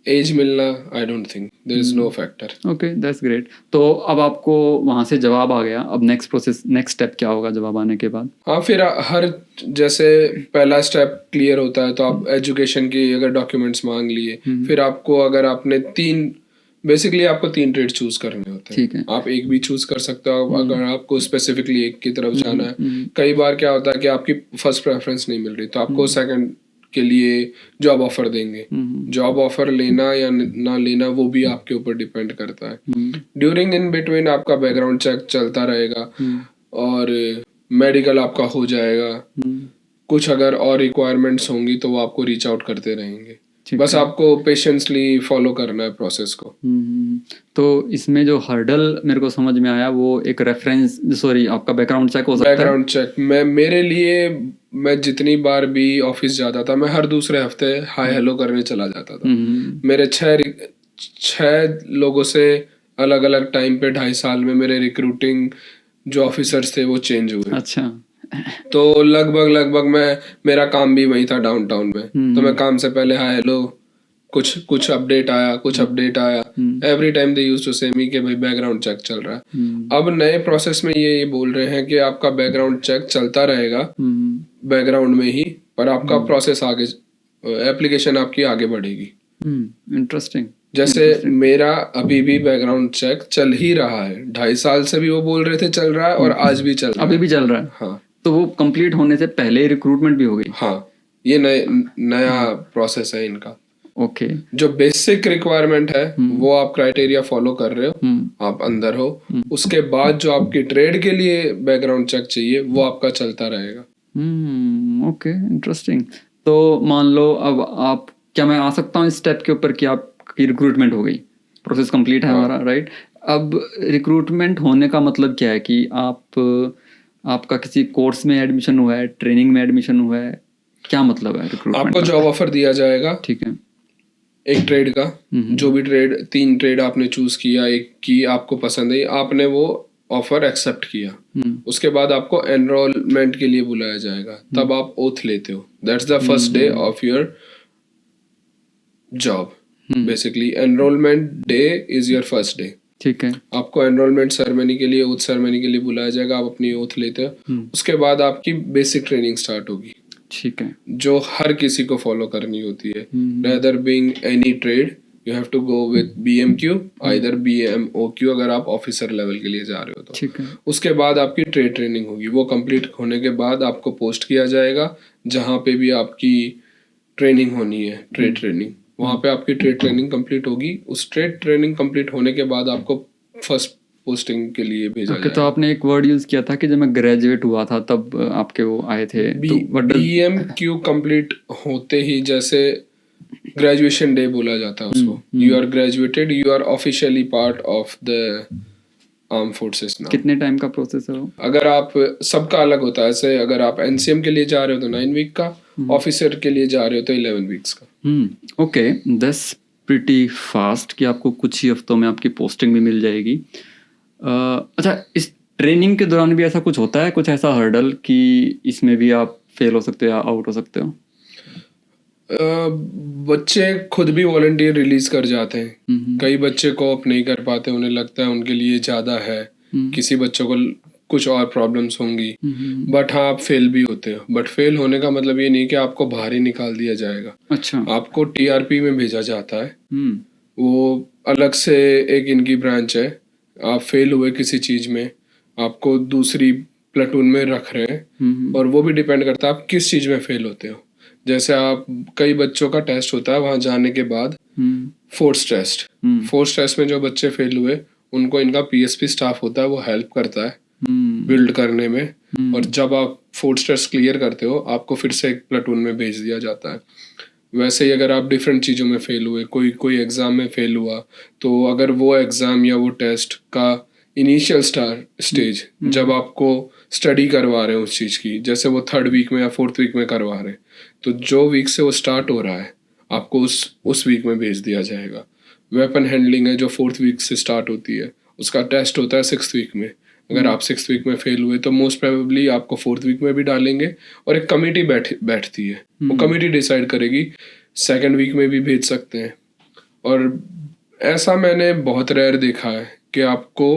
as मिलना, I don't think there is no factor. Okay, that's great. तो अब आपको वहाँ से जवाब आ गया, अब नेक्स्ट प्रोसेस, नेक्स्ट स्टेप क्या होगा जवाब आने के बाद? हाँ, फिर हर जैसे पहला स्टेप क्लियर होता है तो आप एजुकेशन की अगर डॉक्यूमेंट्स मांग लिए, फिर आपको अगर आपने बेसिकली आपको 3 ट्रेड चूज करने होते हैं। आप एक भी चूज कर सकते हो अगर आपको स्पेसिफिकली एक की तरफ जाना है। कई बार क्या होता है कि आपकी फर्स्ट प्रेफरेंस नहीं मिल रही, तो आपको सेकंड के लिए जॉब ऑफर देंगे। जॉब ऑफर लेना या ना लेना वो भी आपके ऊपर डिपेंड करता है। ड्यूरिंग इन बिटवीन आपका बैकग्राउंड चेक चलता रहेगा और मेडिकल आपका हो जाएगा। कुछ अगर और रिक्वायरमेंट्स होंगी तो वो आपको रीच आउट करते रहेंगे। बस आपको पेशेंसली फॉलो करना है प्रोसेस को। तो इसमें जो हर्डल मेरे को समझ में आया वो एक रेफरेंस, सॉरी, आपका बैकग्राउंड चेक हो सकता है। बैकग्राउंड चेक मेरे लिए, मैं जितनी बार भी ऑफिस जाता था, मैं हर दूसरे हफ्ते हाय हेलो करने चला जाता था। मेरे 6 लोगों से अलग अलग टाइम पे 2.5 साल में मेरे रिक्रूटिंग जो ऑफिसर्स थे वो चेंज हुए। अच्छा। तो लगभग मेरा काम भी वही था डाउनटाउन में। तो मैं काम से पहले हाय हेलो कुछ कुछ अपडेट आया every time they used to say me कि भाई बैकग्राउंड चेक चल रहा है। अब नए प्रोसेस में ये बोल रहे हैं कि आपका बैकग्राउंड चेक चलता रहेगा बैकग्राउंड में ही, पर आपका प्रोसेस आगे, एप्लीकेशन आपकी आगे बढ़ेगी। इंटरेस्टिंग। जैसे मेरा अभी भी बैकग्राउंड चेक चल ही रहा है, 2.5 साल से भी वो बोल रहे थे चल रहा है और आज भी चल रहा है, अभी भी चल रहा है। हाँ, तो वो कंप्लीट होने से पहले ही रिक्रूटमेंट भी हो गई। हाँ, ये नया प्रोसेस है इनका। ओके। जो बेसिक रिक्वायरमेंट है वो आप क्राइटेरिया फॉलो कर रहे हो, आप अंदर हो, उसके बाद जो आपकी ट्रेड के लिए बैकग्राउंड चेक चाहिए वो आपका चलता रहेगा। Okay, interesting. तो मान लो अब आप, क्या मैं आ सकता हूँ इस स्टेप के ऊपर कि आपकी रिक्रूटमेंट हो गई, प्रोसेस कंप्लीट है हमारा, राइट? अब रिक्रूटमेंट होने का मतलब क्या है कि आपका किसी कोर्स में एडमिशन हुआ है, ट्रेनिंग में एडमिशन हुआ है, क्या मतलब है रिक्रूटमेंट? आपको जॉब ऑफर दिया जाएगा, ठीक है, एक ट्रेड का, जो भी ट्रेड, 3 ट्रेड आपने चूज किया, एक की आपको पसंद आई, आपने वो ऑफर एक्सेप्ट किया, उसके बाद आपको एनरोलमेंट के लिए बुलाया जाएगा, तब आप ओथ लेते हो। That's the first day of your job. Basically enrolment day is your first day. ठीक है। आपको एनरोलमेंट सेरेमनी के लिए, ओथ सेरेमनी के लिए बुलाया जाएगा, आप अपनी ओथ लेते हो, उसके बाद आपकी बेसिक ट्रेनिंग स्टार्ट होगी, ठीक है, जो हर किसी को फॉलो करनी होती है। Rather being any trade you have to go with BMQ, either BMOQ अगर आप ऑफिसर लेवल के लिए जा रहे हो तो। ठीक है। उसके बाद आपकी ट्रेड ट्रेनिंग होगी, वो कंप्लीट होने के बाद आपको पोस्ट किया जाएगा जहाँ पे भी आपकी ट्रेनिंग होनी है, ट्रेड ट्रेनिंग, वहाँ पे आपकी ट्रेड ट्रेनिंग कंप्लीट होगी। उस ट्रेड ट्रेनिंग कंप्लीट होने के बाद आपको फर्स्ट पोस्टिंग के लिए भेजा जाएगा। तो आपने एक वर्ड यूज किया था कि जब मैं ग्रेजुएट हुआ था तब आपके वो आए थे, तो BMQ कंप्लीट होते ही, जैसे ग्रेजुएशन डे बोला जाता है उसको, you are graduated, you are officially part of the arm forces now. कितने टाइम का प्रोसेस है वो? अगर आप, सबका अलग होता है, ऐसे अगर आप NCM के लिए जा रहे हो तो 9 वीक का, ऑफिसर के लिए जा रहे हो तो 11 वीक्स का। ओके, दैट्स प्रीटी फास्ट कि आपको कुछ ही हफ्तों में आपकी पोस्टिंग भी मिल जाएगी। अच्छा, इस ट्रेनिंग के दौरान भी ऐसा कुछ होता है, कुछ ऐसा हर्डल कि इसमें भी आप फेल हो सकते हो या आउट हो सकते हो? बच्चे खुद भी वॉलंटियर रिलीज कर जाते हैं, कई बच्चे कोऑप नहीं कर पाते, उन्हें लगता है उनके लिए ज़्यादा है, किसी बच्चों को कुछ और प्रॉब्लम्स होंगी, बट हाँ आप फेल भी होते हो। बट फेल होने का मतलब ये नहीं कि आपको बाहर ही निकाल दिया जाएगा। अच्छा। आपको TRP में भेजा जाता है, वो अलग से एक इनकी ब्रांच है। आप फेल हुए किसी चीज़ में, आपको दूसरी प्लेटून में रख रहे हैं, और वो भी डिपेंड करता है आप किस चीज़ में फेल होते हो। जैसे आप, कई बच्चों का टेस्ट होता है वहाँ जाने के बाद, फोर्स टेस्ट में जो बच्चे फेल हुए उनको इनका PSP स्टाफ होता है, वो हेल्प करता है बिल्ड करने में, और जब आप फोर्स टेस्ट क्लियर करते हो आपको फिर से एक प्लेटून में भेज दिया जाता है। वैसे ही अगर आप डिफरेंट चीज़ों में फेल हुए, कोई एग्ज़ाम में फेल हुआ, तो अगर वो एग्ज़ाम या वो टेस्ट का इनिशियल स्टेज जब आपको स्टडी करवा रहे हैं उस चीज़ की, जैसे वो 3rd वीक में या 4th वीक में करवा रहे हैं, तो जो वीक से वो स्टार्ट हो रहा है आपको उस वीक में भेज दिया जाएगा। वेपन हैंडलिंग है जो 4th वीक से स्टार्ट होती है, उसका टेस्ट होता है 6th वीक में। अगर आप 6th वीक में फेल हुए तो मोस्ट प्रोबेबली आपको 4th वीक में भी डालेंगे, और एक कमेटी बैठती है, वो कमेटी डिसाइड करेगी, 2nd वीक में भी भेज सकते हैं। और ऐसा मैंने बहुत रेयर देखा है कि आपको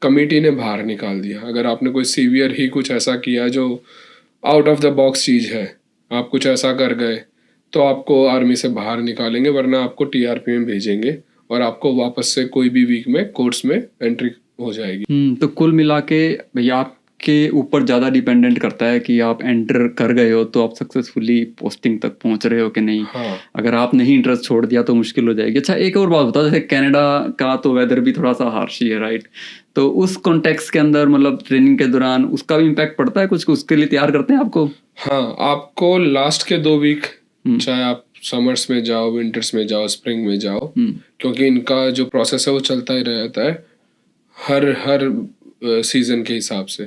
कमेटी ने बाहर निकाल दिया। अगर आपने कोई सीवियर ही कुछ ऐसा किया जो आउट ऑफ द बॉक्स चीज़ है, आप कुछ ऐसा कर गए, तो आपको आर्मी से बाहर निकालेंगे, वरना आपको TRP में भेजेंगे और आपको वापस से कोई भी वीक में कोर्स में एंट्री हो जाएगी। तो कुल मिला के भैया आपके ऊपर ज़्यादा डिपेंडेंट करता है कि आप एंटर कर गए हो तो आप सक्सेसफुली पोस्टिंग तक पहुंच रहे हो कि नहीं। हाँ। अगर आपने ही इंटरेस्ट छोड़ दिया तो मुश्किल हो जाएगी। अच्छा, एक और बात बताओ, जैसे कनाडा का तो वेदर भी थोड़ा सा हार्श ही है, राइट? तो उस कॉन्टेक्स्ट के अंदर, मतलब ट्रेनिंग के दौरान उसका भी इम्पैक्ट पड़ता है कुछ, उसके लिए तैयार करते हैं आपको? हाँ, आपको लास्ट के 2 वीक, चाहे आप समर्स में जाओ, विंटर्स में जाओ, स्प्रिंग में जाओ, क्योंकि इनका जो प्रोसेस है वो चलता ही रहता है हर सीजन के हिसाब से।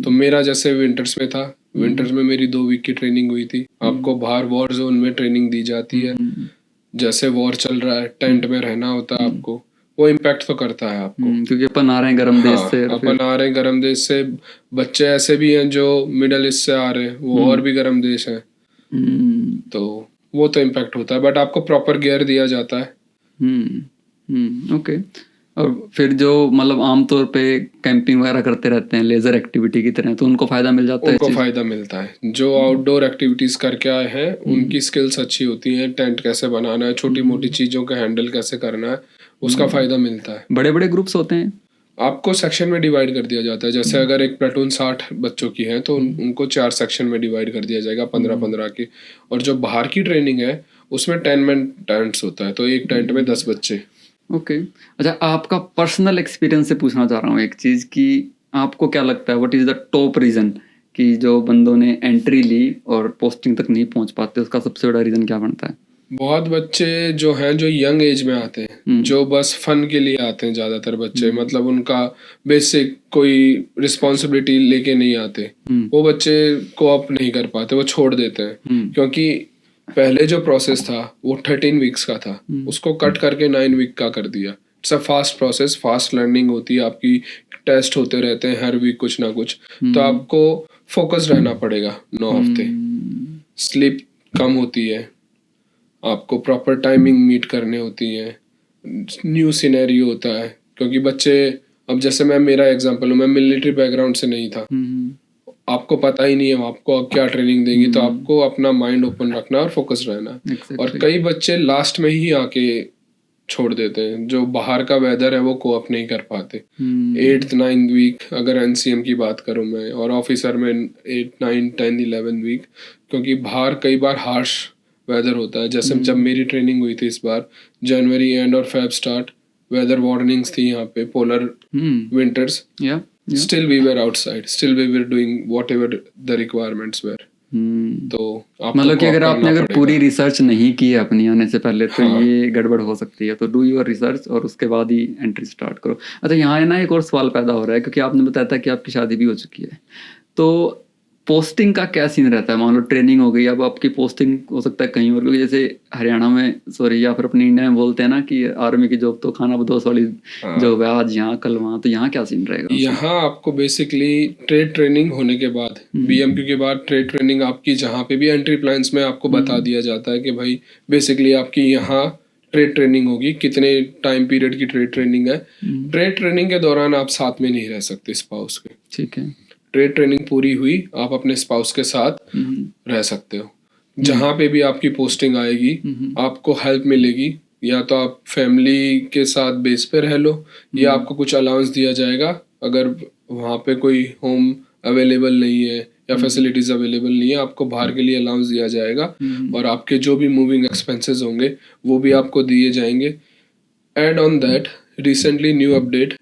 तो मेरा जैसे विंटर्स में था, विंटर्स में मेरी 2 वीक की ट्रेनिंग हुई थी। आपको बाहर वॉर जोन में ट्रेनिंग दी जाती है, जैसे वॉर चल रहा है, टेंट में रहना होता है आपको, वो इम्पैक्ट तो करता है आपको, क्योंकि अपन आ रहे हैं गर्म देश से। अपन आ रहे हैं गर्म देश से, बच्चे ऐसे भी हैं जो मिडल ईस्ट से आ रहे हैं, वो और भी गर्म देश है, तो वो तो इम्पैक्ट होता है, बट आपको प्रॉपर गियर दिया जाता है। ओके। और फिर जो मतलब आमतौर पे कैंपिंग वगैरह करते रहते हैं लेजर एक्टिविटी की तरह, तो उनको फायदा मिल जाता है? उनको फायदा मिलता है। जो आउटडोर एक्टिविटीज करके आए हैं उनकी स्किल्स अच्छी होती हैं, टेंट कैसे बनाना है, छोटी मोटी चीजों का हैंडल कैसे करना है, उसका फायदा मिलता है। बड़े बड़े ग्रुप्स होते हैं? आपको सेक्शन में डिवाइड कर दिया जाता है। जैसे अगर एक प्लेटून 60 बच्चों की है तो उनको 4 सेक्शन में डिवाइड कर दिया जाएगा, 15-15 की। और जो बाहर की ट्रेनिंग है उसमें 10 मैन टेंट्स होता है, तो एक टेंट में 10 बच्चे। ओके। अच्छा, आपका पर्सनल एक्सपीरियंस से पूछना चाह रहा हूँ एक चीज़ कि आपको क्या लगता है what is the top reason कि जो बंदों ने एंट्री ली और पोस्टिंग तक नहीं पहुंच पाते, उसका सबसे बड़ा रीज़न क्या बनता है? बहुत बच्चे जो हैं जो यंग एज में आते हैं, जो बस फन के लिए आते हैं ज़्यादातर बच्चे, मतलब उनका बेसिक कोई रिस्पॉन्सिबिलिटी लेके नहीं आते, वो बच्चे कोऑप नहीं कर पाते, वो छोड़ देते हैं। क्योंकि पहले जो प्रोसेस था वो 13 वीक्स का था, उसको कट करके 9 वीक का कर दिया। It's a fast process, fast learning होती है आपकी, टेस्ट होते रहते हैं हर वीक कुछ ना कुछ। तो आपको फोकस रहना पड़ेगा 9 हफ्ते, स्लीप कम होती है, आपको प्रॉपर टाइमिंग मीट करने होती है, न्यू सिनेरियो होता है। क्योंकि बच्चे, अब जैसे मैं, मेरा एग्जांपल हूँ, मैं मिलिट्री बैकग्राउंड से नहीं था, आपको पता ही नहीं है आपको अब क्या ट्रेनिंग देंगी, तो आपको अपना माइंड ओपन रखना और फोकस रहना। और कई बच्चे लास्ट में ही आके छोड़ देते हैं, जो बाहर का वेदर है वो कोऑप नहीं कर पाते। 8th 9th वीक अगर एनसीएम की बात करूं मैं, और ऑफिसर में 8 9 10 11 वीक, क्योंकि बाहर कई बार हार्श वेदर होता है। जैसे जब मेरी ट्रेनिंग हुई थी इस बार, जनवरी एंड और फेब स्टार्ट, वेदर वार्निंग्स थी यहाँ पे, polar winters, still we were outside, still we were doing whatever the requirements were. तो मतलब कि अगर पूरी रिसर्च नहीं की है अपनी आने से पहले, तो ये गड़बड़ हो सकती है। तो डू योर रिसर्च और उसके बाद ही एंट्री स्टार्ट करो। अच्छा, यहाँ है ना एक और सवाल पैदा हो रहा है, क्योंकि आपने बताया था कि आपकी शादी भी हो चुकी है, तो पोस्टिंग का क्या सीन रहता है? मान लो ट्रेनिंग हो गई, अब आपकी पोस्टिंग हो सकता है कहीं और, क्योंकि जैसे हरियाणा में, सॉरी, या फिर अपनी इंडिया में बोलते हैं ना कि आर्मी की जॉब तो खाना बदोश वाली जॉब है, आज यहाँ कल वहाँ, तो यहाँ क्या सीन रहेगा? यहाँ आपको बेसिकली ट्रेड ट्रेनिंग होने के बाद, बीएमक्यू के बाद ट्रेड ट्रेनिंग आपकी जहाँ पे भी एंट्री प्लान्स में आपको बता दिया जाता है कि भाई बेसिकली आपकी यहाँ ट्रेड ट्रेनिंग होगी, कितने टाइम पीरियड की ट्रेड ट्रेनिंग है। ट्रेड ट्रेनिंग के दौरान आप साथ में नहीं रह सकते स्पाउस के, ठीक है। ट्रेड ट्रेनिंग पूरी हुई, आप अपने स्पाउस के साथ रह सकते हो। जहाँ पे भी आपकी पोस्टिंग आएगी आपको हेल्प मिलेगी, या तो आप फैमिली के साथ बेस पे रह लो, या आपको कुछ अलाउंस दिया जाएगा अगर वहाँ पे कोई होम अवेलेबल नहीं है या फैसिलिटीज अवेलेबल नहीं है, आपको बाहर के लिए अलाउंस दिया जाएगा। और आपके जो भी मूविंग एक्सपेंसेस होंगे वो भी आपको दिए जाएंगे। Add on that, recently new update,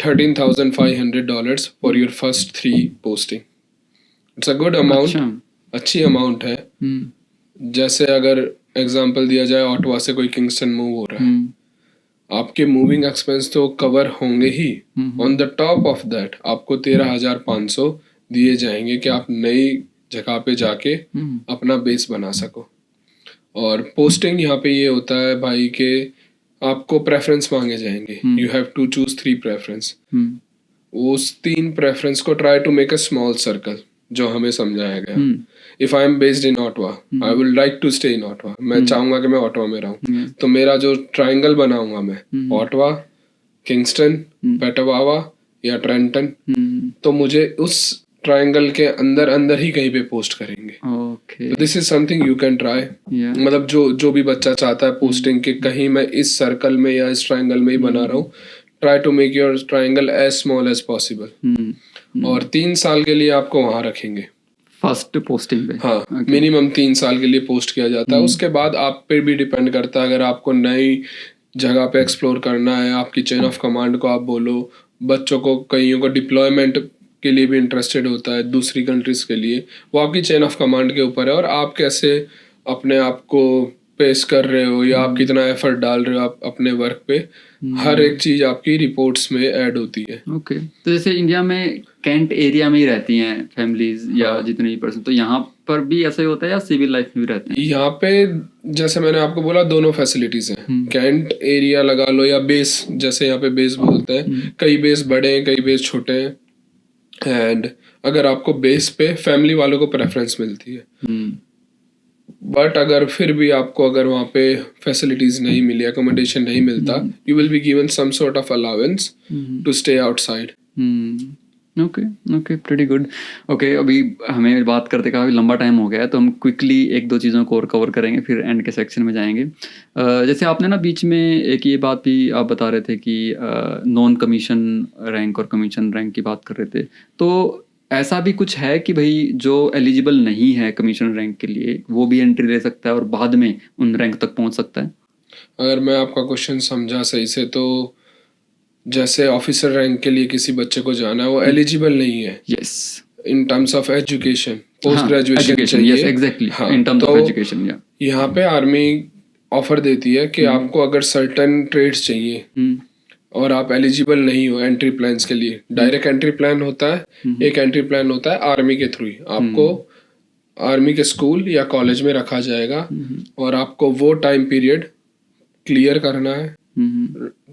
$13,500 for your first 3 posting. It's a good amount, अच्छी अमाउंट है। जैसे अगर एग्जांपल दिया जाए, ऑटवा से कोई किंगस्टन मूव हो रहा है, आपके मूविंग एक्सपेंस तो कवर होंगे ही, on the top of that आपको 13,500 दिए जाएंगे कि आप नई जगह पे जाके अपना बेस बना सको। और पोस्टिंग यहाँ पे ये होता है भाई के आपको प्रेफरेंस मांगे जाएंगे, you have to choose 3 preference. उस 3 प्रेफरेंस को try to make a small circle, जो हमें समझाया गया। If I am based in Ottawa, I will like to stay in Ottawa, मैं चाहूंगा कि मैं ऑटवा में रहूं, तो मेरा जो ट्राइंगल बनाऊंगा मैं, ऑटवा, किंगस्टन, पेटावावा या ट्रेंटन, तो मुझे उस ट्राइंगल के अंदर अंदर ही कहीं पे पोस्ट करेंगे। तो this is something you can try. मतलब जो भी बच्चा चाहता है पोस्टिंग के कहीं मैं इस सर्कल में या इस ट्राइंगल में ही बना रहा हूँ, try to make your triangle as small as possible. और 3 साल के लिए आपको वहां रखेंगे फर्स्ट पोस्टिंग पे। हाँ, मिनिमम 3 साल के लिए पोस्ट किया जाता है। उसके बाद आप पे भी डिपेंड करता है, अगर आपको नई जगह पे एक्सप्लोर करना है, आपकी चेन ऑफ कमांड को आप बोलो, बच्चों को कईयों को डिप्लॉयमेंट के लिए भी इंटरेस्टेड होता है दूसरी कंट्रीज के लिए, वो आपकी चेन ऑफ कमांड के ऊपर है, और आप कैसे अपने आप को पेश कर रहे हो या आप कितना एफर्ट डाल रहे हो आप अपने वर्क पे, हर एक चीज आपकी रिपोर्ट्स में ऐड होती है। ओके। तो जैसे इंडिया में कैंट एरिया में ही रहती हैं फैमिलीज या जितने भी पर्सन, तो यहाँ पर भी ऐसा ही होता है या सिविल लाइफ में भी रहते हैं? यहाँ पे जैसे मैंने आपको बोला दोनों फैसिलिटीज हैं, कैंट एरिया लगा लो या बेस, जैसे यहाँ पे बेस बोलते हैं, कई बेस बड़े हैं, कई बेस छोटे हैं। एंड अगर आपको बेस पे फैमिली वालों को प्रेफरेंस मिलती है, बट अगर फिर भी आपको अगर वहाँ पे फैसिलिटीज नहीं मिली, अकोमोडेशन नहीं मिलता, you will be given some sort of allowance to stay outside. Okay okay, pretty good. Okay, अभी हमें बात करते काफ़ी लंबा टाइम हो गया है, तो हम क्विकली एक दो चीज़ों को और कवर करेंगे, फिर एंड के सेक्शन में जाएंगे। जैसे आपने ना बीच में एक ये बात भी आप बता रहे थे कि नॉन कमीशन रैंक और कमीशन रैंक की बात कर रहे थे, तो ऐसा भी कुछ है कि भाई जो एलिजिबल नहीं है कमीशन रैंक के लिए वो भी एंट्री ले सकता है और बाद में उन रैंक तक पहुंच सकता है? अगर मैं आपका क्वेश्चन समझा सही से, तो जैसे ऑफिसर रैंक के लिए किसी बच्चे को जाना है, वो एलिजिबल नहीं है yes, in terms of education, post हाँ, ग्रेजुएशन एजुकेशन, यस चाहिए। एग्जैक्टली, हाँ, इन टर्म्स ऑफ तो एजुकेशन, या यहाँ पे आर्मी ऑफर देती है कि आपको अगर सर्टेन ट्रेड्स चाहिए और आप एलिजिबल नहीं हो एंट्री प्लान्स के लिए, डायरेक्ट एंट्री प्लान होता है, एक एंट्री प्लान होता है आर्मी के थ्रू ही। आपको आर्मी के स्कूल या कॉलेज में रखा जाएगा और आपको वो टाइम पीरियड क्लियर करना है।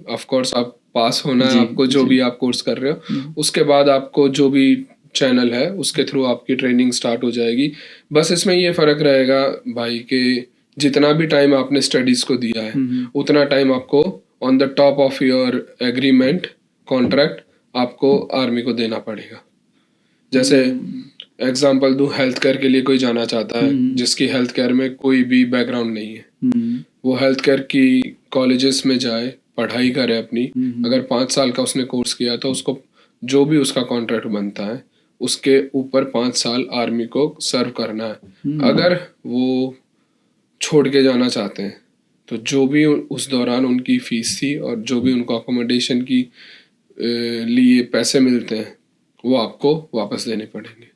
ऑफ कोर्स आप पास होना है, आपको जो भी आप कोर्स कर रहे हो, उसके बाद आपको जो भी चैनल है उसके थ्रू आपकी ट्रेनिंग स्टार्ट हो जाएगी। बस इसमें ये फ़र्क रहेगा भाई कि जितना भी टाइम आपने स्टडीज़ को दिया है उतना टाइम आपको on the top of your agreement contract आपको आर्मी को देना पड़ेगा। जैसे एग्जांपल दूं, हेल्थ केयर के लिए कोई जाना चाहता है जिसकी हेल्थ केयर में कोई भी बैकग्राउंड नहीं है, वो हेल्थ केयर की कॉलेजेस में जाए, पढ़ाई करे अपनी। अगर 5 साल का उसने कोर्स किया तो उसको जो भी उसका कॉन्ट्रैक्ट बनता है उसके ऊपर 5 साल आर्मी को सर्व करना है। अगर वो छोड़ के जाना चाहते हैं तो जो भी उस दौरान उनकी फीस थी और जो भी उनको अकोमोडेशन की लिए पैसे मिलते हैं वो आपको वापस देने पड़ेंगे।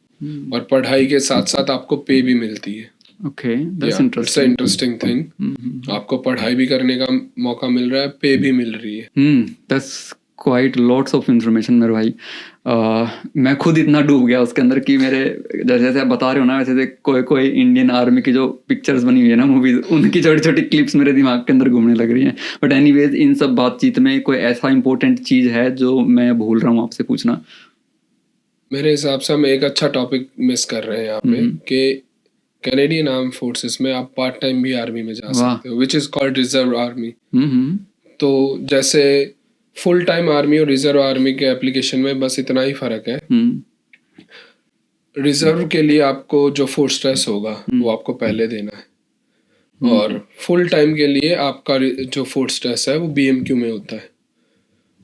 और पढ़ाई के साथ साथ आपको पे भी मिलती है। Okay, that's it's interesting thing. आपको पढ़ाई भी करने का मौका मिल रहा है, पे भी मिल रही है। That's quite lots of information मेरे भाई। मैं खुद इतना डूब गया उसके अंदर कि मेरे जैसे जैसे आप बता रहे हो ना, वैसे जैसे कोई कोई इंडियन आर्मी की जो पिक्चर्स बनी हुई है ना मूवीज, उनकी छोटी छोटी क्लिप्स मेरे दिमाग के अंदर घूमने लग रही हैं। बट एनीवेज, इन सब बातचीत में कोई ऐसा इंपॉर्टेंट चीज़ है जो मैं भूल रहा हूँ आपसे पूछना? मेरे हिसाब से हम एक अच्छा टॉपिक मिस कर रहे हैं यहाँ पे कि कैनेडियन आर्म फोर्सेस में आप पार्ट टाइम भी आर्मी में जा सकते हो, which is called reserve army. तो जैसे फुल टाइम आर्मी और रिजर्व आर्मी के एप्लीकेशन में बस इतना ही फर्क है। रिजर्व के लिए आपको जो फोर्स स्ट्रेस होगा वो आपको पहले देना है, और फुल टाइम के लिए आपका जो फोर्स स्ट्रेस है वो BMQ में होता है,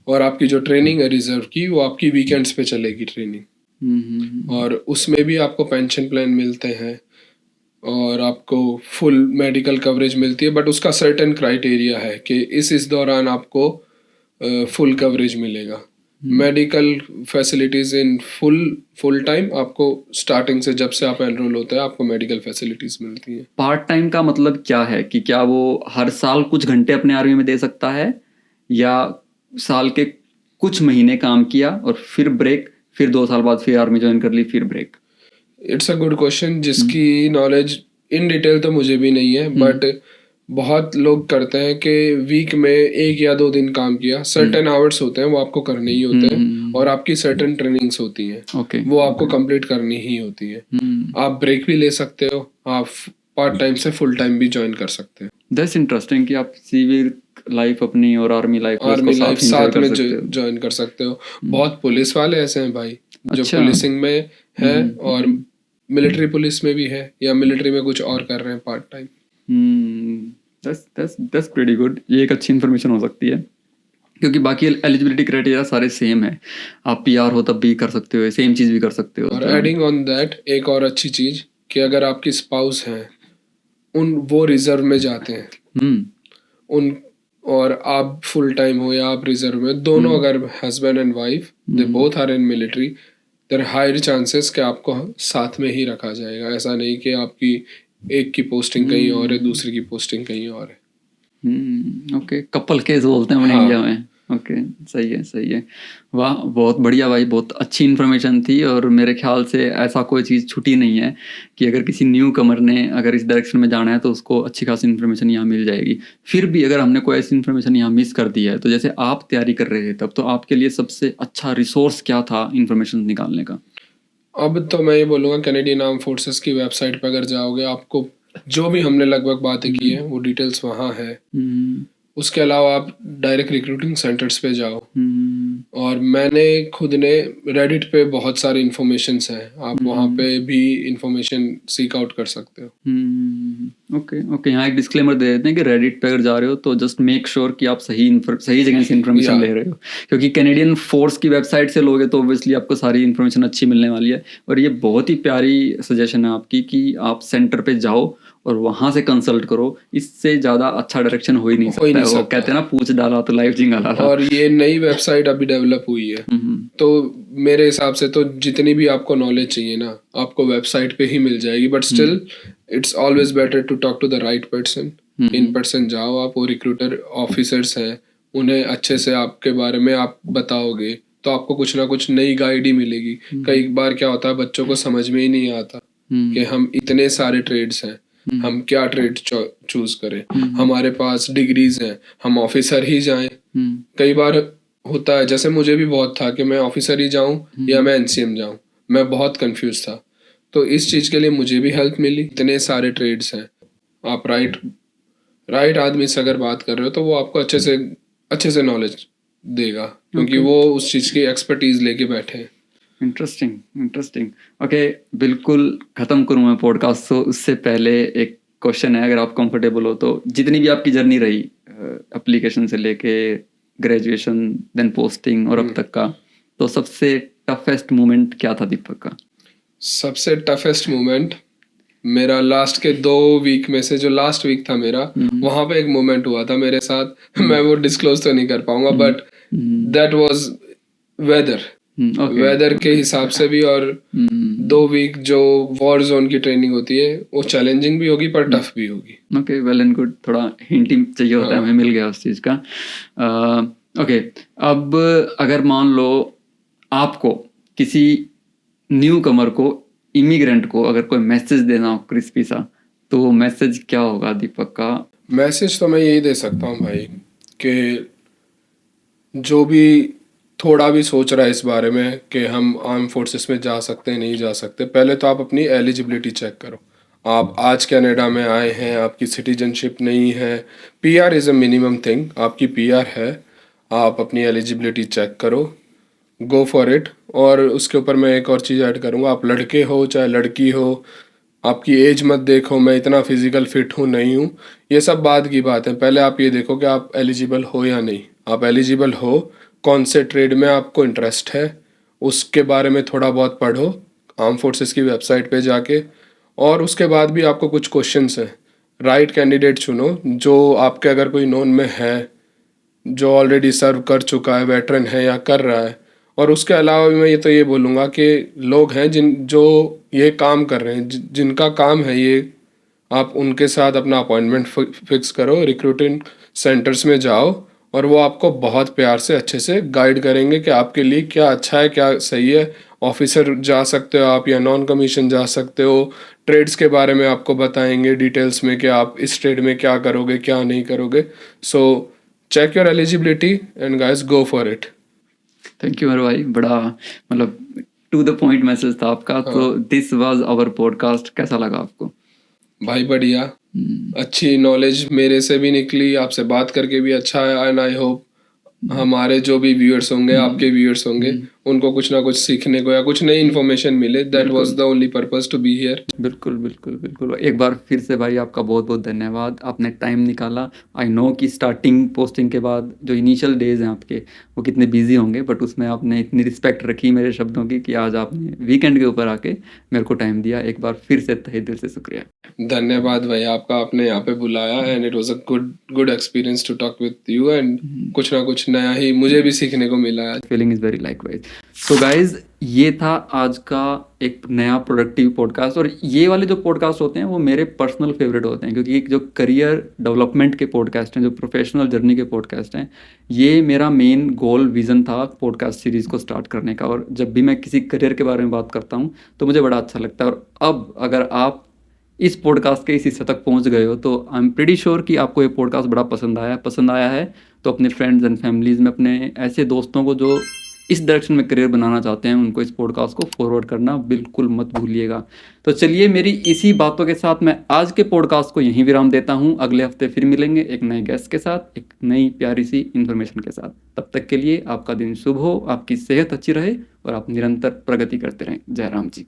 और आपकी जो ट्रेनिंग है रिजर्व की वो आपकी वीकेंड्स पे चलेगी ट्रेनिंग। और उसमें भी आपको पेंशन प्लान मिलते हैं और आपको फुल मेडिकल कवरेज मिलती है, बट उसका सर्टेन क्राइटेरिया है कि इस दौरान आपको फुल कवरेज मिलेगा। Medical facilities in full time आपको स्टार्टिंग से, जब से आप एनरोल होते हैं, आपको मेडिकल फैसिलिटीज मिलती हैं। पार्ट टाइम का मतलब क्या है कि क्या वो हर साल कुछ घंटे अपने आर्मी में दे सकता है, या साल के कुछ महीने काम किया और फिर ब्रेक, फिर 2 साल बाद फिर आर्मी ज्वाइन कर ली, फिर break? It's a good question जिसकी नॉलेज इन डिटेल तो मुझे भी नहीं है, बट बहुत लोग करते हैं कि वीक में 1 या 2 दिन काम किया, सर्टेन आवर्स होते हैं वो आपको करने ही होते हैं, और आपकी सर्टेन ट्रेनिंग्स होती हैं वो आपको कंप्लीट करनी ही होती है। आप ब्रेक भी ले सकते हो, आप पार्ट टाइम से फुल टाइम भी ज्वाइन कर सकते हो। दैट्स इंटरेस्टिंग कि आप सिविल लाइफ अपनी और आर्मी लाइफ साथ में ज्वाइन कर सकते हो। बहुत पुलिस वाले ऐसे हैं भाई जो पुलिसिंग में है और मिलिट्री पुलिस में भी है, या मिलिट्री में कुछ और कर रहे हैं part time. That's pretty good. ये एक अच्छी इन्फॉर्मेशन हो सकती है, क्योंकि बाकी एलिजिबिलिटी क्राइटेरिया सारे सेम है। आप PR हो तब भी कर सकते हो, सेम चीज़ भी कर सकते हो। और एडिंग ऑन दैट एक और अच्छी चीज़ कि अगर आपकी स्पाउस हैं वो रिजर्व में जाते हैं उन, और आप फुल टाइम हो या आप रिजर्व में, दोनों अगर husband and wife they both are in military, there higher chances कि आपको साथ में ही रखा जाएगा। ऐसा नहीं कि आपकी एक की पोस्टिंग कहीं और है, दूसरी की पोस्टिंग कहीं और है। ओके, कपल केस बोलते हैं अपने इंडिया में। ओके, सही है सही है। वाह, बहुत बढ़िया भाई, बहुत अच्छी इन्फॉर्मेशन थी। और मेरे ख्याल से ऐसा कोई चीज़ छुटी नहीं है कि अगर किसी न्यू कमर ने अगर इस डायरेक्शन में जाना है तो उसको अच्छी खासी इन्फॉर्मेशन यहाँ मिल जाएगी। फिर भी अगर हमने कोई ऐसी इन्फॉर्मेशन यहाँ मिस कर दी है, तो जैसे आप तैयारी कर रहे थे तब, तो आपके लिए सबसे अच्छा रिसोर्स क्या था इन्फॉर्मेशन निकालने का? अब तो मैं ये बोलूँगा कैनेडियन आर्म फोर्सेस की वेबसाइट पर अगर जाओगे आपको जो भी हमने लगभग बातें की है वो डिटेल्स वहाँ है। उसके अलावा आप डायरेक्ट रिक्रूटिंग सेंटर्स पे जाओ, और मैंने खुद ने रेडिट पे बहुत सारी इन्फॉर्मेशंस हैं, आप वहाँ पे भी इन्फॉर्मेशन सीक आउट कर सकते हो। ओके, यहाँ एक डिस्क्लेमर दे देते हैं कि रेडिट पे अगर जा रहे हो तो जस्ट मेक श्योर कि आप सही जगह से इन्फॉर्मेशन ले रहे हो, क्योंकि कैनेडियन फोर्स की वेबसाइट से लोगे तो ऑब्वियसली आपको सारी इन्फॉर्मेशन अच्छी मिलने वाली है। और ये बहुत ही प्यारी सजेशन है आपकी कि आप सेंटर पे जाओ और वहां से कंसल्ट करो, इससे ज्यादा अच्छा डायरेक्शन हो ही नहीं सकता है। वो कहते हैं ना, पूछ डाला तो लाइफ जिंगा डाला। और ये नई वेबसाइट अभी डेवलप हुई है, तो मेरे हिसाब से तो जितनी भी आपको नॉलेज चाहिए ना, आपको वेबसाइट पे ही मिल जाएगी। But still it's always better to talk to the right person. In person जाओ आप, वो रिक्रूटर ऑफिसर्स हैं, उन्हें अच्छे से आपके बारे में आप बताओगे तो आपको कुछ ना कुछ नई गाइड ही मिलेगी। कई बार क्या होता है, बच्चों को समझ में ही नहीं आता कि हम इतने सारे ट्रेड्स हैं, हम क्या ट्रेड चूज करें, हमारे पास डिग्रीज हैं, हम ऑफिसर ही जाएं। कई बार होता है, जैसे मुझे भी बहुत था कि मैं ऑफिसर ही जाऊं या मैं एनसीएम जाऊं, मैं बहुत कंफ्यूज था। तो इस चीज के लिए मुझे भी हेल्प मिली। इतने सारे ट्रेड्स हैं, आप राइट आदमी से अगर बात कर रहे हो तो वो आपको अच्छे से नॉलेज देगा, क्योंकि वो उस चीज की एक्सपर्टीज लेके बैठे हैं। इंटरेस्टिंग। ओके, बिल्कुल खत्म करूँ मैं पॉडकास्ट, तो उससे पहले एक क्वेश्चन है, अगर आप कंफर्टेबल हो तो। जितनी भी आपकी जर्नी रही एप्लीकेशन से लेके ग्रेजुएशन देन पोस्टिंग और अब तक का, तो सबसे टफेस्ट मोमेंट क्या था दीपक का? सबसे टफेस्ट मोमेंट मेरा लास्ट के 2 वीक में से, जो लास्ट वीक था मेरा, वहां पे एक मोमेंट हुआ था मेरे साथ। मैं वो डिस्क्लोज तो नहीं कर पाऊंगा, बट दैट वाज वेदर के हिसाब से भी, और 2 वीक जो वॉर जोन की ट्रेनिंग होती है वो चैलेंजिंग भी होगी पर टफ भी होगी। Okay, well and good. थोड़ा हिंट चाहिए होता है, हमें मिल गया उस चीज का। ओके, अब अगर मान लो आपको किसी न्यू कमर को, इमिग्रेंट को, अगर कोई मैसेज देना हो क्रिस्पी सा, तो वो मैसेज क्या होगा दीपक का? मैसेज तो मैं यही दे सकता हूँ भाई, कि जो भी थोड़ा भी सोच रहा है इस बारे में कि हम आर्म फोर्सेस में जा सकते हैं नहीं जा सकते, पहले तो आप अपनी एलिजिबिलिटी चेक करो। आप आज कनाडा में आए हैं, आपकी सिटीजनशिप नहीं है, PR is a minimum thing, आपकी पीआर है, आप अपनी एलिजिबिलिटी चेक करो, गो फॉर इट। और उसके ऊपर मैं एक और चीज़ ऐड करूँगा, आप लड़के हो चाहे लड़की हो, आपकी एज मत देखो, मैं इतना फिजिकल फिट हूँ नहीं हूँ, ये सब बाद की बात है। पहले आप ये देखो कि आप एलिजिबल हो या नहीं। आप एलिजिबल हो, कौन से ट्रेड में आपको इंटरेस्ट है, उसके बारे में थोड़ा बहुत पढ़ो आर्म फोर्सेस की वेबसाइट पे जाके। और उसके बाद भी आपको कुछ क्वेश्चंस हैं, राइट कैंडिडेट चुनो जो आपके अगर कोई नोन में है, जो ऑलरेडी सर्व कर चुका है, वेटरन है या कर रहा है। और उसके अलावा भी मैं ये बोलूँगा कि लोग हैं जो ये काम कर रहे हैं, जिनका काम है ये, आप उनके साथ अपना अपॉइंटमेंट फिक्स करो, रिक्रूटिंग सेंटर्स में जाओ, और वो आपको बहुत प्यार से अच्छे से गाइड करेंगे कि आपके लिए क्या अच्छा है, क्या सही है। ऑफिसर जा सकते हो आप, या नॉन कमीशन जा सकते हो। ट्रेड्स के बारे में आपको बताएंगे डिटेल्स में कि आप इस ट्रेड में क्या करोगे क्या नहीं करोगे। So check your eligibility and guys go for it. Thank you मेरे भाई, बड़ा मतलब टू द पॉइंट मैसेज था आपका। तो दिस वाज आवर पॉडकास्ट, कैसा लगा आपको? भाई बढ़िया, अच्छी नॉलेज मेरे से भी निकली, आपसे बात करके भी अच्छा है, एंड आई होप हमारे जो भी व्यूअर्स होंगे, आपके व्यूअर्स होंगे, उनको कुछ ना कुछ सीखने को या कुछ नई इन्फॉर्मेशन मिले। That was the only purpose to be here. बिल्कुल। एक बार फिर से भाई आपका बहुत बहुत धन्यवाद, आपने टाइम निकाला। आई नो कि स्टार्टिंग पोस्टिंग के बाद जो इनिशियल डेज हैं आपके, वो कितने बिजी होंगे, बट उसमें आपने इतनी रिस्पेक्ट रखी मेरे शब्दों की कि आज आपने वीकेंड के ऊपर आके मेरे को टाइम दिया। एक बार फिर से तहे दिल से शुक्रिया। धन्यवाद भाई आपका, आपने यहाँ पे बुलाया, and it was a good experience to talk with you, and कुछ ना कुछ नया ही मुझे भी सीखने को मिला है। Feeling is very likewise. So guys, ये था आज का एक नया प्रोडक्टिव पॉडकास्ट। और ये वाले जो पॉडकास्ट होते हैं वो मेरे पर्सनल फेवरेट होते हैं, क्योंकि जो करियर डेवलपमेंट के पॉडकास्ट हैं, जो प्रोफेशनल जर्नी के पॉडकास्ट हैं, ये मेरा मेन गोल विज़न था पॉडकास्ट सीरीज़ को स्टार्ट करने का। और जब भी मैं किसी करियर के बारे में बात करता हूँ तो मुझे बड़ा अच्छा लगता है। और अब अगर आप इस पॉडकास्ट के इस हिस्से तक पहुंच गए हो तो आई एम प्रीटी श्योर कि आपको ये पॉडकास्ट बड़ा पसंद आया है। तो अपने फ्रेंड्स एंड फैमिलीज़ में अपने ऐसे दोस्तों को जो इस डायरेक्शन में करियर बनाना चाहते हैं उनको इस पॉडकास्ट को फॉरवर्ड करना बिल्कुल मत भूलिएगा। तो चलिए मेरी इसी बातों के साथ मैं आज के पॉडकास्ट को यहीं विराम देता हूँ। अगले हफ्ते फिर मिलेंगे एक नए गेस्ट के साथ, एक नई प्यारी सी इन्फॉर्मेशन के साथ। तब तक के लिए आपका दिन शुभ हो, आपकी सेहत अच्छी रहे और आप निरंतर प्रगति करते रहें। जय राम जी की।